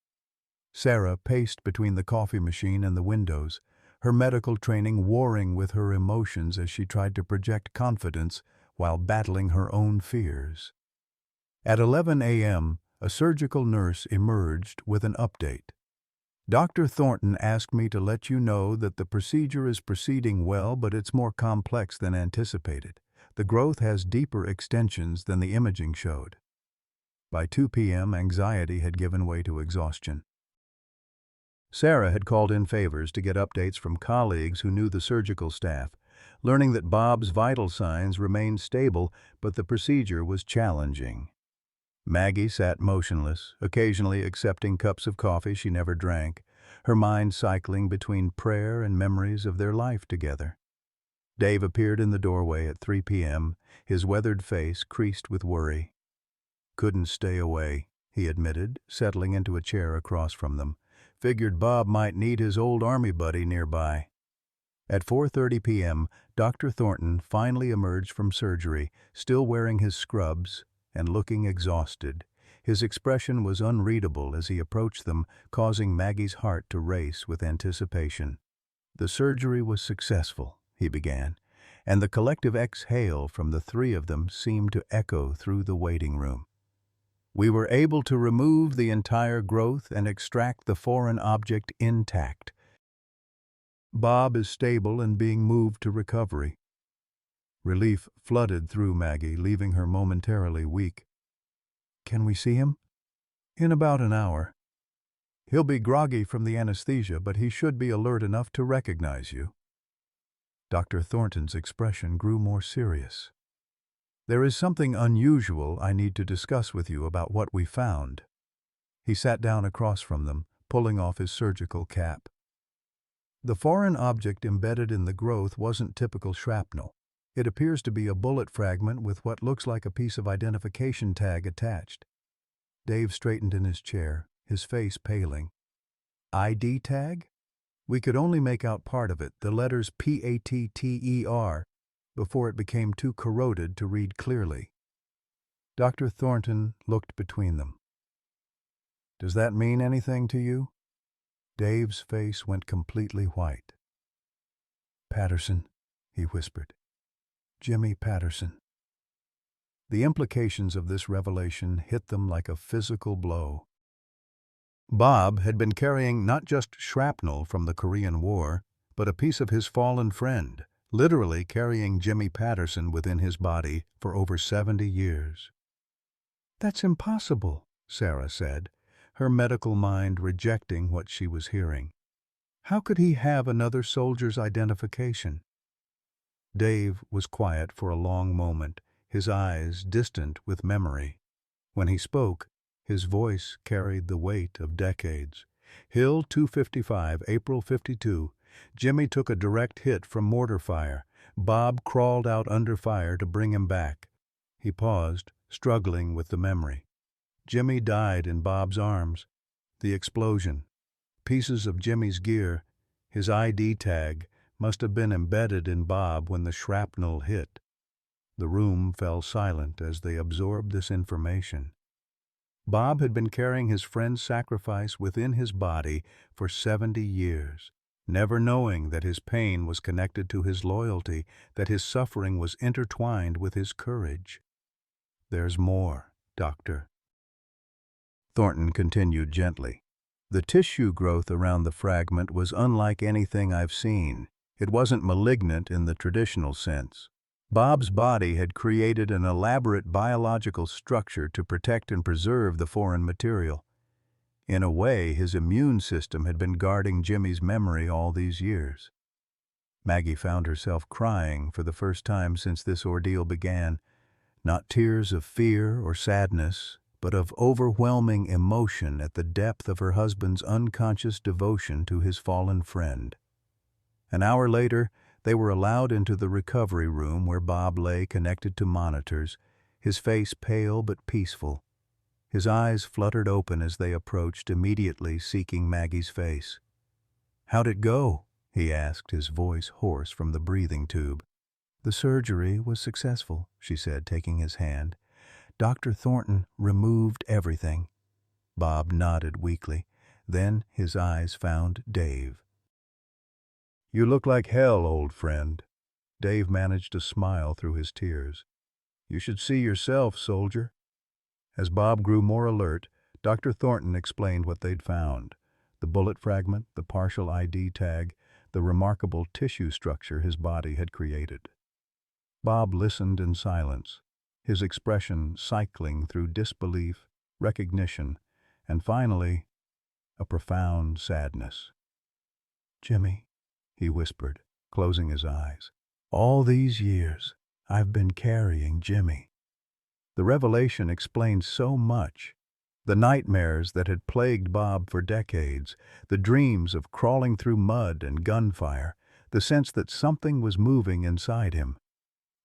Sarah paced between the coffee machine and the windows, her medical training warring with her emotions as she tried to project confidence while battling her own fears. At 11 a.m., a surgical nurse emerged with an update. Dr. Thornton asked me to let you know that the procedure is proceeding well, but it's more complex than anticipated. The growth has deeper extensions than the imaging showed. By 2 p.m., anxiety had given way to exhaustion. Sarah had called in favors to get updates from colleagues who knew the surgical staff, learning that Bob's vital signs remained stable, but the procedure was challenging. Maggie sat motionless, occasionally accepting cups of coffee she never drank, her mind cycling between prayer and memories of their life together. Dave appeared in the doorway at 3 p.m., his weathered face creased with worry. "Couldn't stay away," he admitted, settling into a chair across from them. "Figured Bob might need his old army buddy nearby." At 4:30 p.m., Dr. Thornton finally emerged from surgery, still wearing his scrubs and looking exhausted. His expression was unreadable as he approached them, causing Maggie's heart to race with anticipation. "The surgery was successful," he began, and the collective exhale from the three of them seemed to echo through the waiting room. "We were able to remove the entire growth and extract the foreign object intact. Bob is stable and being moved to recovery." Relief flooded through Maggie, leaving her momentarily weak. "Can we see him?" "In about an hour. He'll be groggy from the anesthesia, but he should be alert enough to recognize you." Dr. Thornton's expression grew more serious. "There is something unusual I need to discuss with you about what we found." He sat down across from them, pulling off his surgical cap. "The foreign object embedded in the growth wasn't typical shrapnel. It appears to be a bullet fragment with what looks like a piece of identification tag attached." Dave straightened in his chair, his face paling. "ID tag?" "We could only make out part of it, the letters PATTER, before it became too corroded to read clearly." Dr. Thornton looked between them. "Does that mean anything to you?" Dave's face went completely white. "Patterson," he whispered. "Jimmy Patterson." The implications of this revelation hit them like a physical blow. Bob had been carrying not just shrapnel from the Korean War, but a piece of his fallen friend, literally carrying Jimmy Patterson within his body for over 70 years. "That's impossible," Sarah said, her medical mind rejecting what she was hearing. "How could he have another soldier's identification?" Dave was quiet for a long moment, his eyes distant with memory. When he spoke, his voice carried the weight of decades. "Hill 255, April 52. Jimmy took a direct hit from mortar fire. Bob crawled out under fire to bring him back." He paused, struggling with the memory. "Jimmy died in Bob's arms. The explosion. Pieces of Jimmy's gear, his ID tag, must have been embedded in Bob when the shrapnel hit." The room fell silent as they absorbed this information. Bob had been carrying his friend's sacrifice within his body for 70 years, never knowing that his pain was connected to his loyalty, that his suffering was intertwined with his courage. "There's more, Doctor." Thornton continued gently. "The tissue growth around the fragment was unlike anything I've seen. It wasn't malignant in the traditional sense. Bob's body had created an elaborate biological structure to protect and preserve the foreign material. In a way, his immune system had been guarding Jimmy's memory all these years." Maggie found herself crying for the first time since this ordeal began, not tears of fear or sadness, but of overwhelming emotion at the depth of her husband's unconscious devotion to his fallen friend. An hour later, they were allowed into the recovery room where Bob lay connected to monitors, his face pale but peaceful. His eyes fluttered open as they approached, immediately seeking Maggie's face. "How'd it go?" he asked, his voice hoarse from the breathing tube. "The surgery was successful," she said, taking his hand. "Dr. Thornton removed everything." Bob nodded weakly. Then his eyes found Dave. "You look like hell, old friend." Dave managed to smile through his tears. "You should see yourself, soldier." As Bob grew more alert, Dr. Thornton explained what they'd found. The bullet fragment, the partial ID tag, the remarkable tissue structure his body had created. Bob listened in silence, his expression cycling through disbelief, recognition, and finally, a profound sadness. "Jimmy," he whispered, closing his eyes. "All these years, I've been carrying Jimmy." The revelation explained so much. The nightmares that had plagued Bob for decades, the dreams of crawling through mud and gunfire, the sense that something was moving inside him.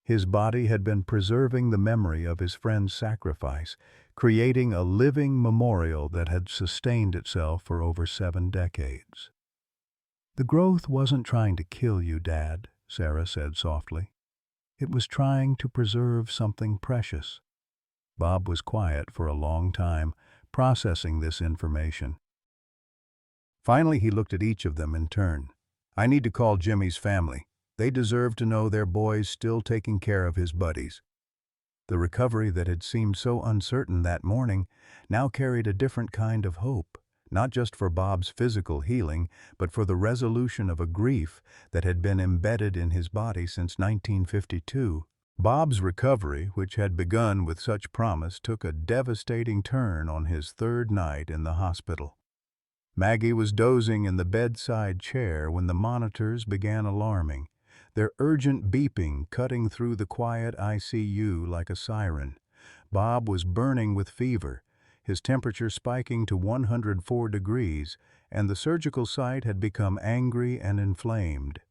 His body had been preserving the memory of his friend's sacrifice, creating a living memorial that had sustained itself for over 7 decades. "The growth wasn't trying to kill you, Dad," Sarah said softly. "It was trying to preserve something precious." Bob was quiet for a long time, processing this information. Finally, he looked at each of them in turn. "I need to call Jimmy's family. They deserve to know their boy's still taking care of his buddies." The recovery that had seemed so uncertain that morning now carried a different kind of hope, not just for Bob's physical healing, but for the resolution of a grief that had been embedded in his body since 1952. Bob's recovery, which had begun with such promise, took a devastating turn on his 3rd night in the hospital. Maggie was dozing in the bedside chair when the monitors began alarming, their urgent beeping cutting through the quiet ICU like a siren. Bob was burning with fever, his temperature spiking to 104 degrees, and the surgical site had become angry and inflamed.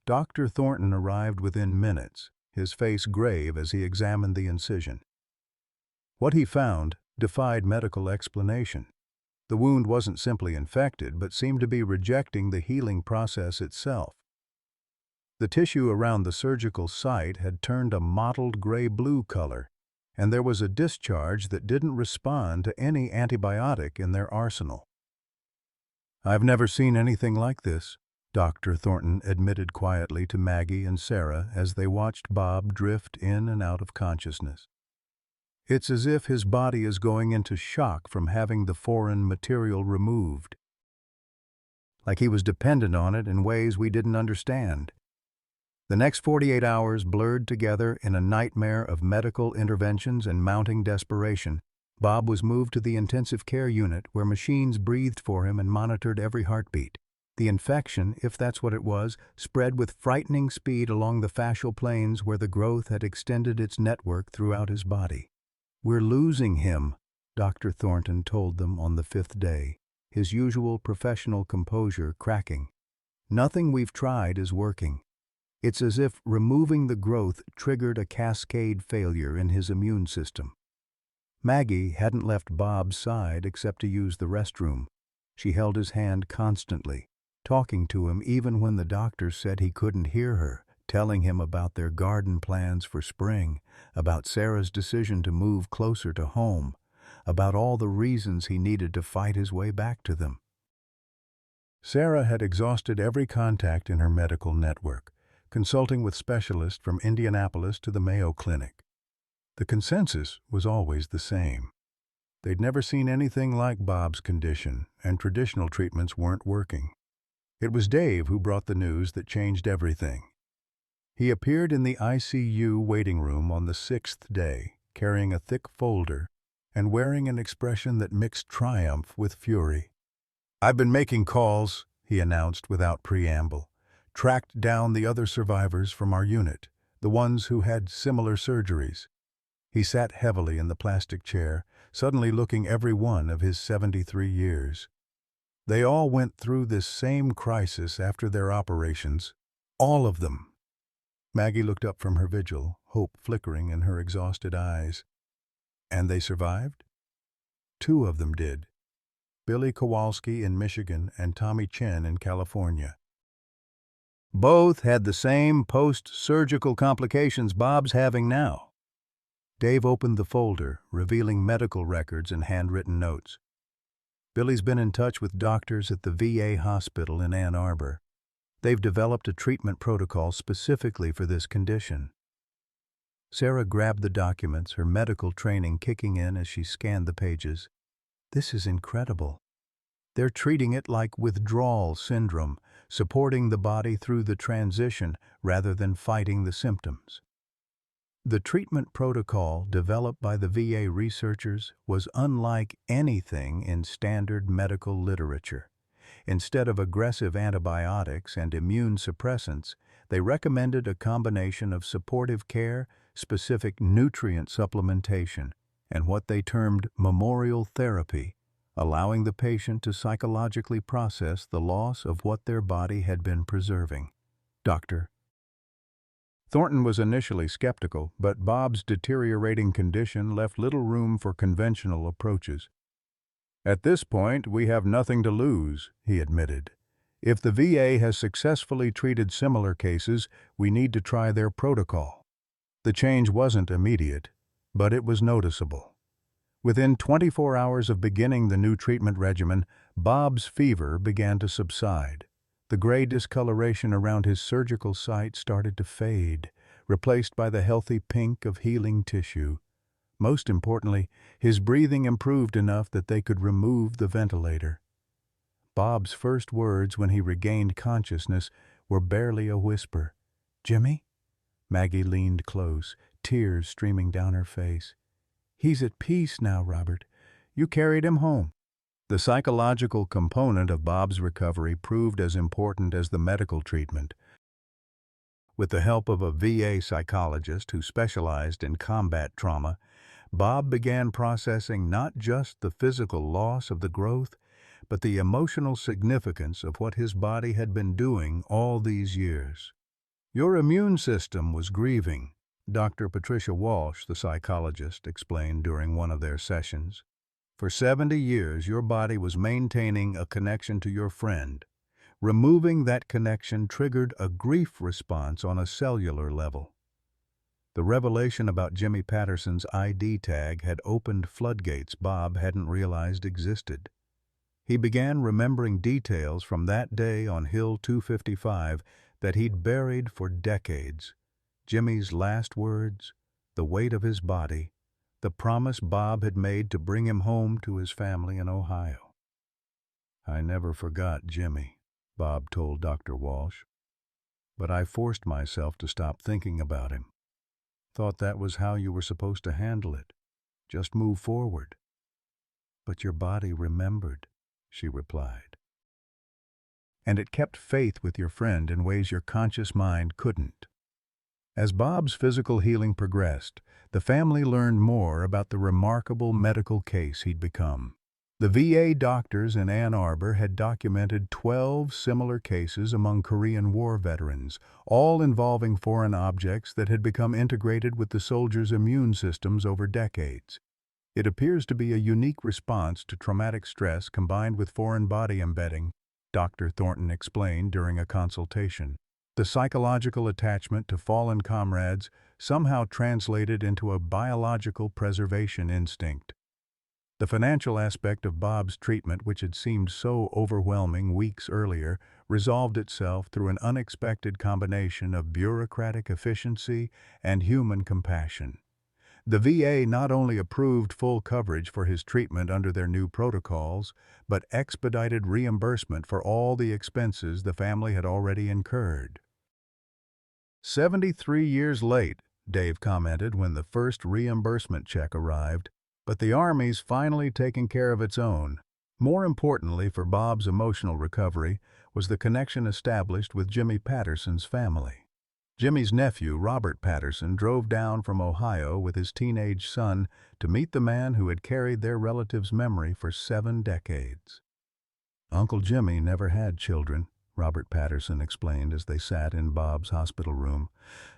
Dr. Thornton arrived within minutes, his face grave as he examined the incision. What he found defied medical explanation. The wound wasn't simply infected, but seemed to be rejecting the healing process itself. The tissue around the surgical site had turned a mottled gray-blue color, and there was a discharge that didn't respond to any antibiotic in their arsenal. "I've never seen anything like this," Dr. Thornton admitted quietly to Maggie and Sarah as they watched Bob drift in and out of consciousness. "It's as if his body is going into shock from having the foreign material removed. Like he was dependent on it in ways we didn't understand." The next 48 hours blurred together in a nightmare of medical interventions and mounting desperation. Bob was moved to the intensive care unit where machines breathed for him and monitored every heartbeat. The infection, if that's what it was, spread with frightening speed along the fascial planes where the growth had extended its network throughout his body. "We're losing him," Dr. Thornton told them on the 5th day, his usual professional composure cracking. "Nothing we've tried is working. It's as if removing the growth triggered a cascade failure in his immune system." Maggie hadn't left Bob's side except to use the restroom. She held his hand constantly, talking to him even when the doctors said he couldn't hear her, telling him about their garden plans for spring, about Sarah's decision to move closer to home, about all the reasons he needed to fight his way back to them. Sarah had exhausted every contact in her medical network, consulting with specialists from Indianapolis to the Mayo Clinic. The consensus was always the same. They'd never seen anything like Bob's condition, and traditional treatments weren't working. It was Dave who brought the news that changed everything. He appeared in the ICU waiting room on the 6th day, carrying a thick folder and wearing an expression that mixed triumph with fury. "I've been making calls," he announced without preamble. "Tracked down the other survivors from our unit, the ones who had similar surgeries." He sat heavily in the plastic chair, suddenly looking every one of his 73 years. "They all went through this same crisis after their operations. All of them." Maggie looked up from her vigil, hope flickering in her exhausted eyes. "And they survived?" "2 of them did. Billy Kowalski in Michigan and Tommy Chen in California. Both had the same post-surgical complications Bob's having now." Dave opened the folder, revealing medical records and handwritten notes. "Billy's been in touch with doctors at the VA hospital in Ann Arbor. They've developed a treatment protocol specifically for this condition." Sarah grabbed the documents, her medical training kicking in as she scanned the pages. "This is incredible. They're treating it like withdrawal syndrome, supporting the body through the transition rather than fighting the symptoms. The treatment protocol developed by the VA researchers was unlike anything in standard medical literature. Instead of aggressive antibiotics and immune suppressants, they recommended a combination of supportive care, specific nutrient supplementation, and what they termed memorial therapy, allowing the patient to psychologically process the loss of what their body had been preserving. Dr. Thornton was initially skeptical, but Bob's deteriorating condition left little room for conventional approaches. "At this point, we have nothing to lose," he admitted. "If the VA has successfully treated similar cases, we need to try their protocol." The change wasn't immediate, but it was noticeable. Within 24 hours of beginning the new treatment regimen, Bob's fever began to subside. The gray discoloration around his surgical site started to fade, replaced by the healthy pink of healing tissue. Most importantly, his breathing improved enough that they could remove the ventilator. Bob's first words when he regained consciousness were barely a whisper. "Jimmy?" Maggie leaned close, tears streaming down her face. "He's at peace now, Robert. You carried him home." The psychological component of Bob's recovery proved as important as the medical treatment. With the help of a VA psychologist who specialized in combat trauma, Bob began processing not just the physical loss of the growth, but the emotional significance of what his body had been doing all these years. "Your immune system was grieving," Dr. Patricia Walsh, the psychologist, explained during one of their sessions. "For 70 years, your body was maintaining a connection to your friend. Removing that connection triggered a grief response on a cellular level." The revelation about Jimmy Patterson's ID tag had opened floodgates Bob hadn't realized existed. He began remembering details from that day on Hill 255 that he'd buried for decades. Jimmy's last words, the weight of his body, the promise Bob had made to bring him home to his family in Ohio. "I never forgot Jimmy," Bob told Dr. Walsh. "But I forced myself to stop thinking about him. Thought that was how you were supposed to handle it. Just move forward." "But your body remembered," she replied. "And it kept faith with your friend in ways your conscious mind couldn't." As Bob's physical healing progressed, the family learned more about the remarkable medical case he'd become. The VA doctors in Ann Arbor had documented 12 similar cases among Korean War veterans, all involving foreign objects that had become integrated with the soldiers' immune systems over decades. "It appears to be a unique response to traumatic stress combined with foreign body embedding," Dr. Thornton explained during a consultation. "The psychological attachment to fallen comrades somehow translated into a biological preservation instinct." The financial aspect of Bob's treatment, which had seemed so overwhelming weeks earlier, resolved itself through an unexpected combination of bureaucratic efficiency and human compassion. The VA not only approved full coverage for his treatment under their new protocols, but expedited reimbursement for all the expenses the family had already incurred. 73 years late, Dave commented when the first reimbursement check arrived, but the Army's finally taking care of its own. More importantly for Bob's emotional recovery was the connection established with Jimmy Patterson's family. Jimmy's nephew, Robert Patterson, drove down from Ohio with his teenage son to meet the man who had carried their relative's memory for 7 decades. "Uncle Jimmy never had children," Robert Patterson explained as they sat in Bob's hospital room.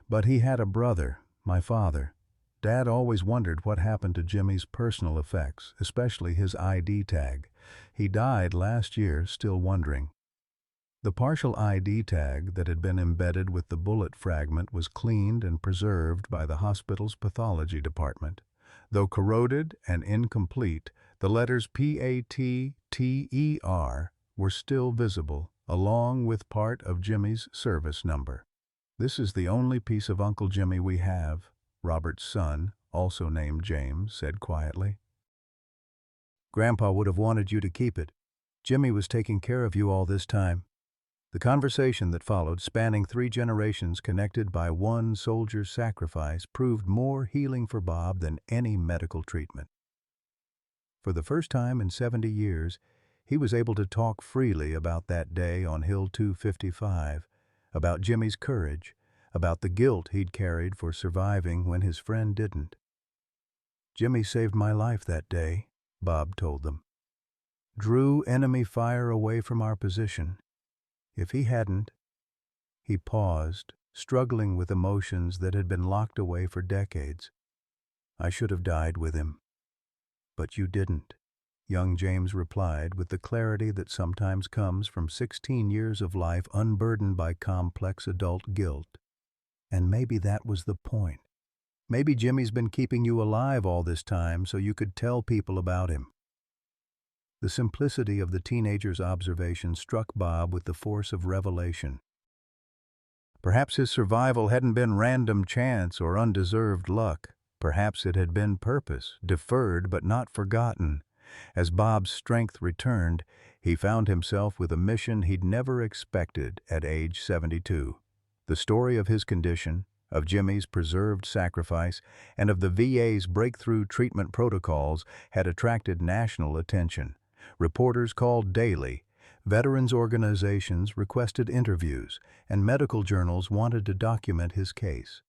"But he had a brother, my father. Dad always wondered what happened to Jimmy's personal effects, especially his ID tag. He died last year, still wondering." The partial ID tag that had been embedded with the bullet fragment was cleaned and preserved by the hospital's pathology department. Though corroded and incomplete, the letters PATTER were still visible, along with part of Jimmy's service number. "This is the only piece of Uncle Jimmy we have," Robert's son, also named James, said quietly. "Grandpa would have wanted you to keep it. Jimmy was taking care of you all this time. The conversation that followed, spanning 3 generations connected by one soldier's sacrifice, proved more healing for Bob than any medical treatment. For the first time in 70 years, he was able to talk freely about that day on Hill 255, about Jimmy's courage, about the guilt he'd carried for surviving when his friend didn't. "Jimmy saved my life that day," Bob told them. "Drew enemy fire away from our position. If he hadn't—" He paused, struggling with emotions that had been locked away for decades. "I should have died with him." "But you didn't," young James replied with the clarity that sometimes comes from 16 years of life unburdened by complex adult guilt. "And maybe that was the point. Maybe Jimmy's been keeping you alive all this time so you could tell people about him." The simplicity of the teenager's observation struck Bob with the force of revelation. Perhaps his survival hadn't been random chance or undeserved luck. Perhaps it had been purpose, deferred but not forgotten. As Bob's strength returned, he found himself with a mission he'd never expected at age 72. The story of his condition, of Jimmy's preserved sacrifice, and of the VA's breakthrough treatment protocols had attracted national attention. Reporters called daily, veterans organizations requested interviews, and medical journals wanted to document his case.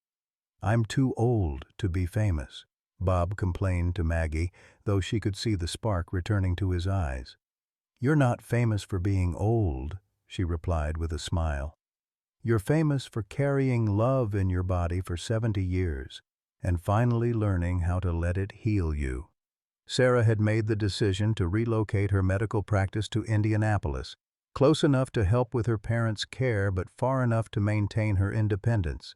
"I'm too old to be famous," Bob complained to Maggie, though she could see the spark returning to his eyes. "You're not famous for being old," she replied with a smile. "You're famous for carrying love in your body for 70 years and finally learning how to let it heal you." Sarah had made the decision to relocate her medical practice to Indianapolis, close enough to help with her parents' care but far enough to maintain her independence.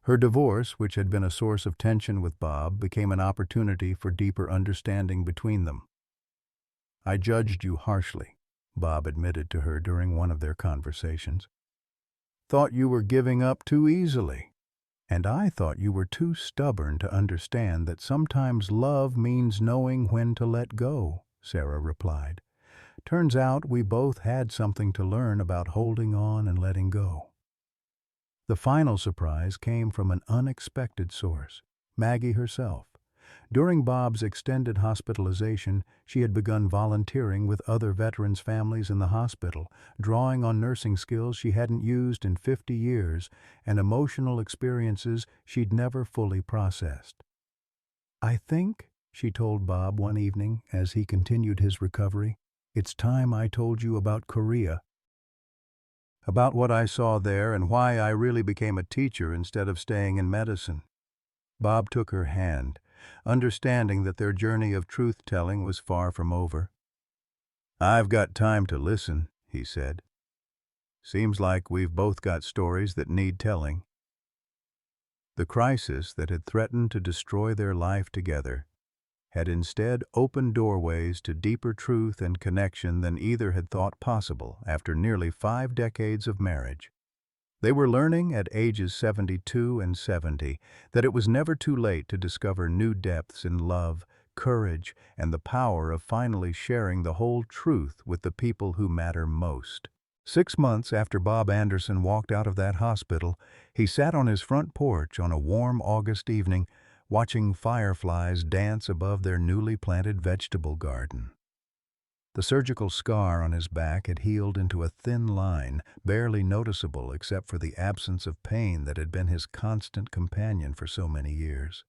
Her divorce, which had been a source of tension with Bob, became an opportunity for deeper understanding between them. "I judged you harshly," Bob admitted to her during one of their conversations. "Thought you were giving up too easily. And I thought you were too stubborn to understand that sometimes love means knowing when to let go," Sarah replied. "Turns out we both had something to learn about holding on and letting go." The final surprise came from an unexpected source, Maggie herself. During Bob's extended hospitalization, she had begun volunteering with other veterans' families in the hospital, drawing on nursing skills she hadn't used in 50 years and emotional experiences she'd never fully processed. "I think," she told Bob one evening as he continued his recovery, "it's time I told you about Korea. About what I saw there and why I really became a teacher instead of staying in medicine." Bob took her hand, understanding that their journey of truth-telling was far from over. "I've got time to listen," he said. "Seems like we've both got stories that need telling." The crisis that had threatened to destroy their life together had instead opened doorways to deeper truth and connection than either had thought possible after nearly 5 decades of marriage. They were learning at ages 72 and 70 that it was never too late to discover new depths in love, courage, and the power of finally sharing the whole truth with the people who matter most. 6 months after Bob Anderson walked out of that hospital, he sat on his front porch on a warm August evening, watching fireflies dance above their newly planted vegetable garden. The surgical scar on his back had healed into a thin line, barely noticeable except for the absence of pain that had been his constant companion for so many years.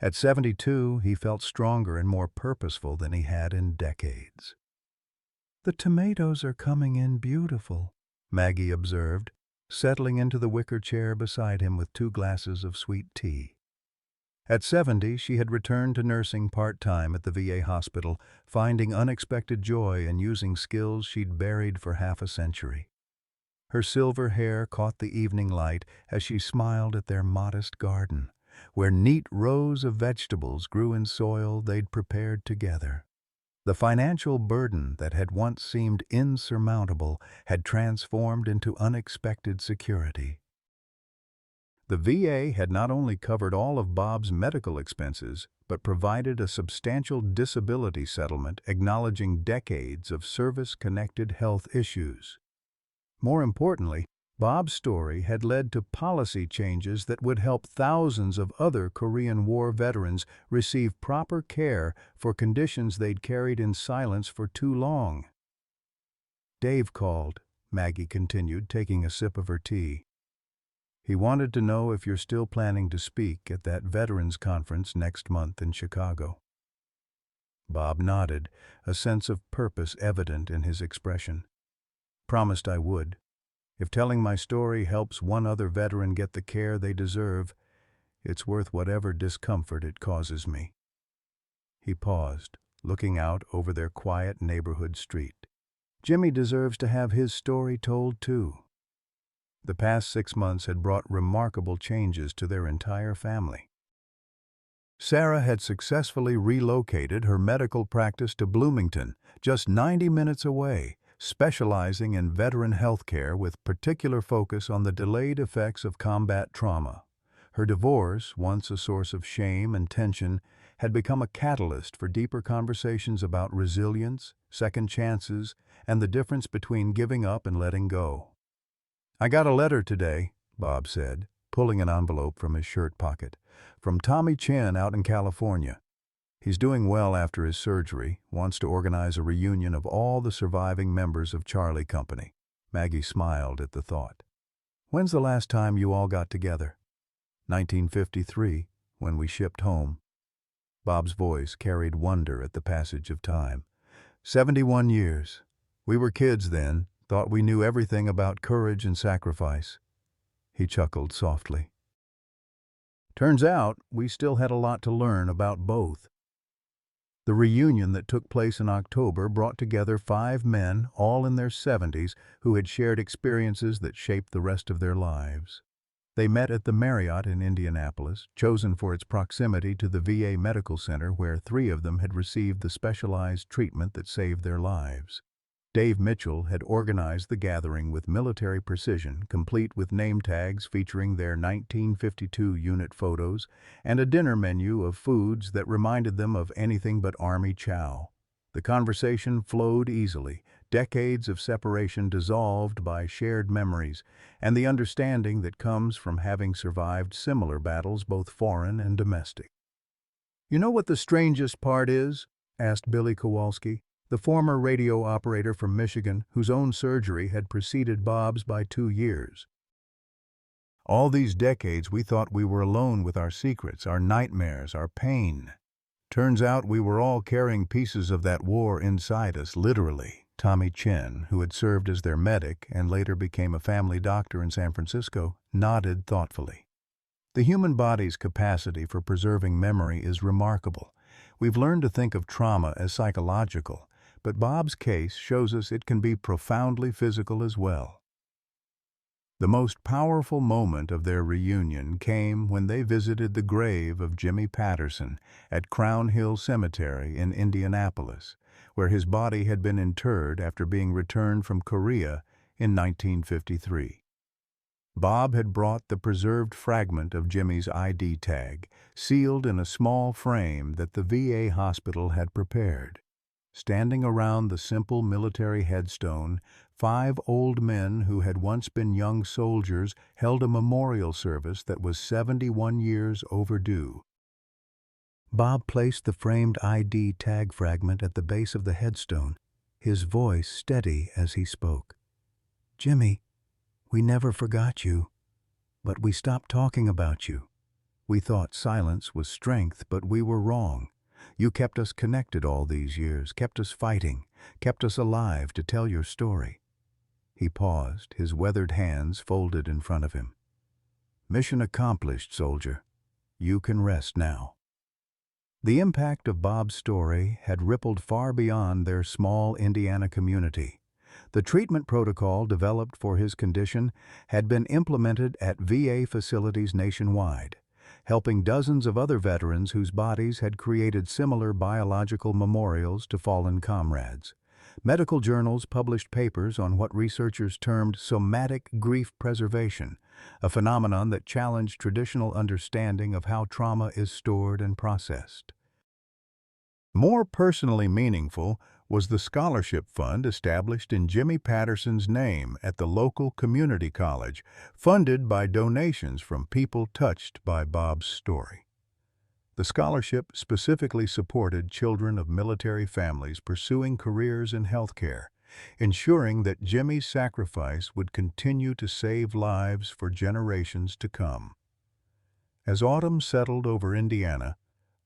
At 72, he felt stronger and more purposeful than he had in decades. "The tomatoes are coming in beautiful," Maggie observed, settling into the wicker chair beside him with 2 glasses of sweet tea. At 70, she had returned to nursing part-time at the VA hospital, finding unexpected joy in using skills she'd buried for half a century. Her silver hair caught the evening light as she smiled at their modest garden, where neat rows of vegetables grew in soil they'd prepared together. The financial burden that had once seemed insurmountable had transformed into unexpected security. The VA had not only covered all of Bob's medical expenses, but provided a substantial disability settlement acknowledging decades of service-connected health issues. More importantly, Bob's story had led to policy changes that would help thousands of other Korean War veterans receive proper care for conditions they'd carried in silence for too long. "Dave called," Maggie continued, taking a sip of her tea. "He wanted to know if you're still planning to speak at that Veterans Conference next month in Chicago." Bob nodded, a sense of purpose evident in his expression. "Promised I would. If telling my story helps one other veteran get the care they deserve, it's worth whatever discomfort it causes me." He paused, looking out over their quiet neighborhood street. Jimmy deserves to have his story told too. The past 6 months had brought remarkable changes to their entire family. Sarah had successfully relocated her medical practice to Bloomington, just 90 minutes away, specializing in veteran health care with particular focus on the delayed effects of combat trauma. Her divorce, once a source of shame and tension, had become a catalyst for deeper conversations about resilience, second chances, and the difference between giving up and letting go. "I got a letter today," Bob said, pulling an envelope from his shirt pocket, "from Tommy Chen out in California. He's doing well after his surgery, wants to organize a reunion of all the surviving members of Charlie Company." Maggie smiled at the thought. "When's the last time you all got together?" 1953, when we shipped home." Bob's voice carried wonder at the passage of time. 71 years. We were kids then, thought we knew everything about courage and sacrifice." He chuckled softly. "Turns out, we still had a lot to learn about both." The reunion that took place in October brought together 5 men, all in their 70s, who had shared experiences that shaped the rest of their lives. They met at the Marriott in Indianapolis, chosen for its proximity to the VA Medical Center, where 3 of them had received the specialized treatment that saved their lives. Dave Mitchell had organized the gathering with military precision, complete with name tags featuring their 1952 unit photos and a dinner menu of foods that reminded them of anything but Army chow. The conversation flowed easily, decades of separation dissolved by shared memories and the understanding that comes from having survived similar battles, both foreign and domestic. "You know what the strangest part is?" asked Billy Kowalski, the former radio operator from Michigan whose own surgery had preceded Bob's by 2 years. "All these decades we thought we were alone with our secrets, our nightmares, our pain. Turns out we were all carrying pieces of that war inside us, literally." Tommy Chen, who had served as their medic and later became a family doctor in San Francisco, nodded thoughtfully. "The human body's capacity for preserving memory is remarkable. We've learned to think of trauma as psychological, but Bob's case shows us it can be profoundly physical as well." The most powerful moment of their reunion came when they visited the grave of Jimmy Patterson at Crown Hill Cemetery in Indianapolis, where his body had been interred after being returned from Korea in 1953. Bob had brought the preserved fragment of Jimmy's ID tag, sealed in a small frame that the VA hospital had prepared. Standing around the simple military headstone, 5 old men who had once been young soldiers held a memorial service that was 71 years overdue. Bob placed the framed ID tag fragment at the base of the headstone, his voice steady as he spoke. "Jimmy, we never forgot you, but we stopped talking about you. We thought silence was strength, but we were wrong. You kept us connected all these years, kept us fighting, kept us alive to tell your story." He paused, his weathered hands folded in front of him. "Mission accomplished, soldier. You can rest now." The impact of Bob's story had rippled far beyond their small Indiana community. The treatment protocol developed for his condition had been implemented at VA facilities nationwide, helping dozens of other veterans whose bodies had created similar biological memorials to fallen comrades. Medical journals published papers on what researchers termed somatic grief preservation, a phenomenon that challenged traditional understanding of how trauma is stored and processed. More personally meaningful was the scholarship fund established in Jimmy Patterson's name at the local community college, funded by donations from people touched by Bob's story. The scholarship specifically supported children of military families pursuing careers in healthcare, ensuring that Jimmy's sacrifice would continue to save lives for generations to come. As autumn settled over Indiana,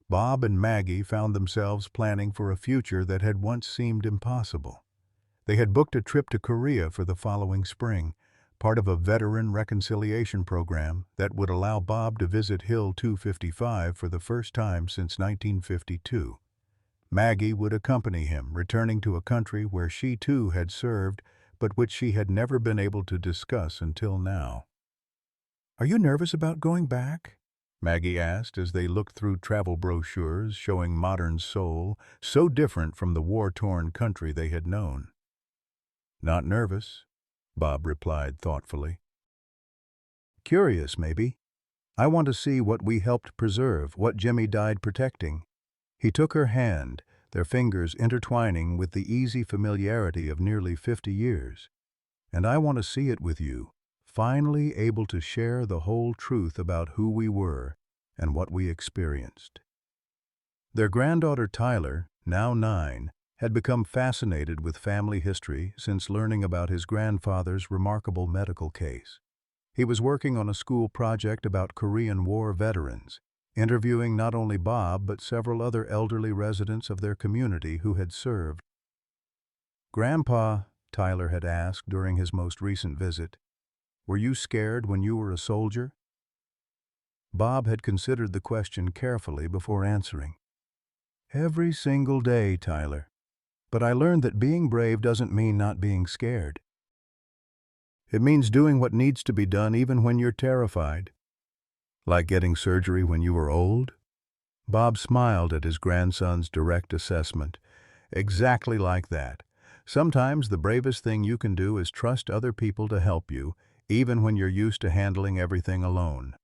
Bob and Maggie found themselves planning for a future that had once seemed impossible. They had booked a trip to Korea for the following spring, part of a veteran reconciliation program that would allow Bob to visit Hill 255 for the first time since 1952. Maggie would accompany him, returning to a country where she too had served, but which she had never been able to discuss until now. "Are you nervous about going back?" Maggie asked as they looked through travel brochures showing modern Seoul, so different from the war-torn country they had known. "Not nervous," Bob replied thoughtfully. "Curious, maybe. I want to see what we helped preserve, what Jimmy died protecting." He took her hand, their fingers intertwining with the easy familiarity of nearly 50 years. "And I want to see it with you, finally able to share the whole truth about who we were and what we experienced." Their granddaughter Tyler, now 9, had become fascinated with family history since learning about his grandfather's remarkable medical case. He was working on a school project about Korean War veterans, interviewing not only Bob but several other elderly residents of their community who had served. "Grandpa," Tyler had asked during his most recent visit, "were you scared when you were a soldier?" Bob had considered the question carefully before answering. "Every single day, Tyler. But I learned that being brave doesn't mean not being scared. It means doing what needs to be done even when you're terrified." "Like getting surgery when you were old?" Bob smiled at his grandson's direct assessment. "Exactly like that. Sometimes the bravest thing you can do is trust other people to help you, even when you're used to handling everything alone."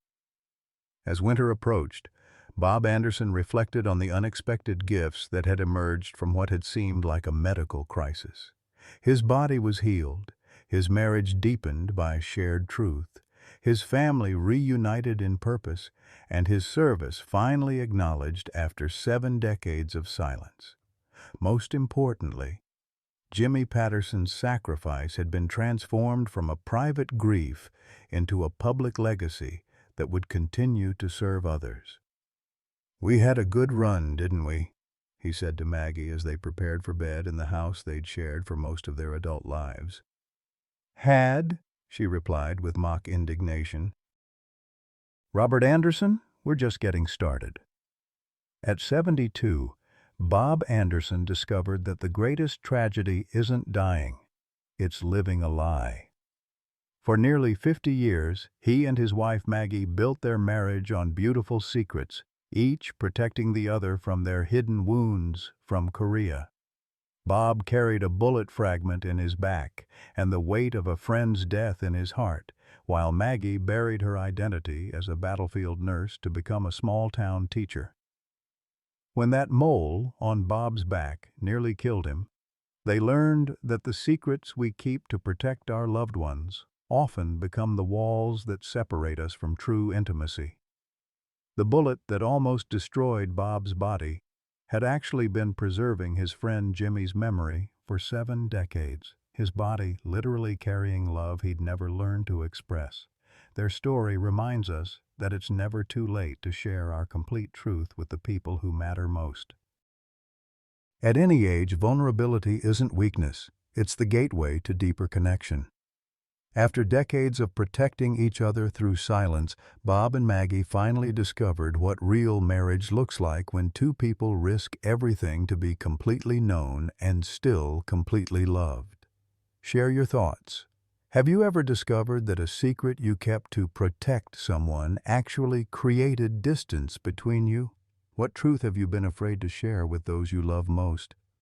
As winter approached, Bob Anderson reflected on the unexpected gifts that had emerged from what had seemed like a medical crisis. His body was healed, his marriage deepened by shared truth, his family reunited in purpose, and his service finally acknowledged after 7 decades of silence. Most importantly, Jimmy Patterson's sacrifice had been transformed from a private grief into a public legacy that would continue to serve others. "We had a good run, didn't we?" he said to Maggie as they prepared for bed in the house they'd shared for most of their adult lives. "Had?" she replied with mock indignation. "Robert Anderson, we're just getting started." At 72, Bob Anderson discovered that the greatest tragedy isn't dying, it's living a lie. For nearly 50 years, he and his wife Maggie built their marriage on beautiful secrets, each protecting the other from their hidden wounds from Korea. Bob carried a bullet fragment in his back and the weight of a friend's death in his heart, while Maggie buried her identity as a battlefield nurse to become a small-town teacher. When that mole on Bob's back nearly killed him, they learned that the secrets we keep to protect our loved ones often become the walls that separate us from true intimacy. The bullet that almost destroyed Bob's body had actually been preserving his friend Jimmy's memory for 7 decades, his body literally carrying love he'd never learned to express. Their story reminds us that it's never too late to share our complete truth with the people who matter most. At any age, vulnerability isn't weakness, it's the gateway to deeper connection. After decades of protecting each other through silence, Bob and Maggie finally discovered what real marriage looks like when two people risk everything to be completely known and still completely loved. Share your thoughts. Have you ever discovered that a secret you kept to protect someone actually created distance between you? What truth have you been afraid to share with those you love most?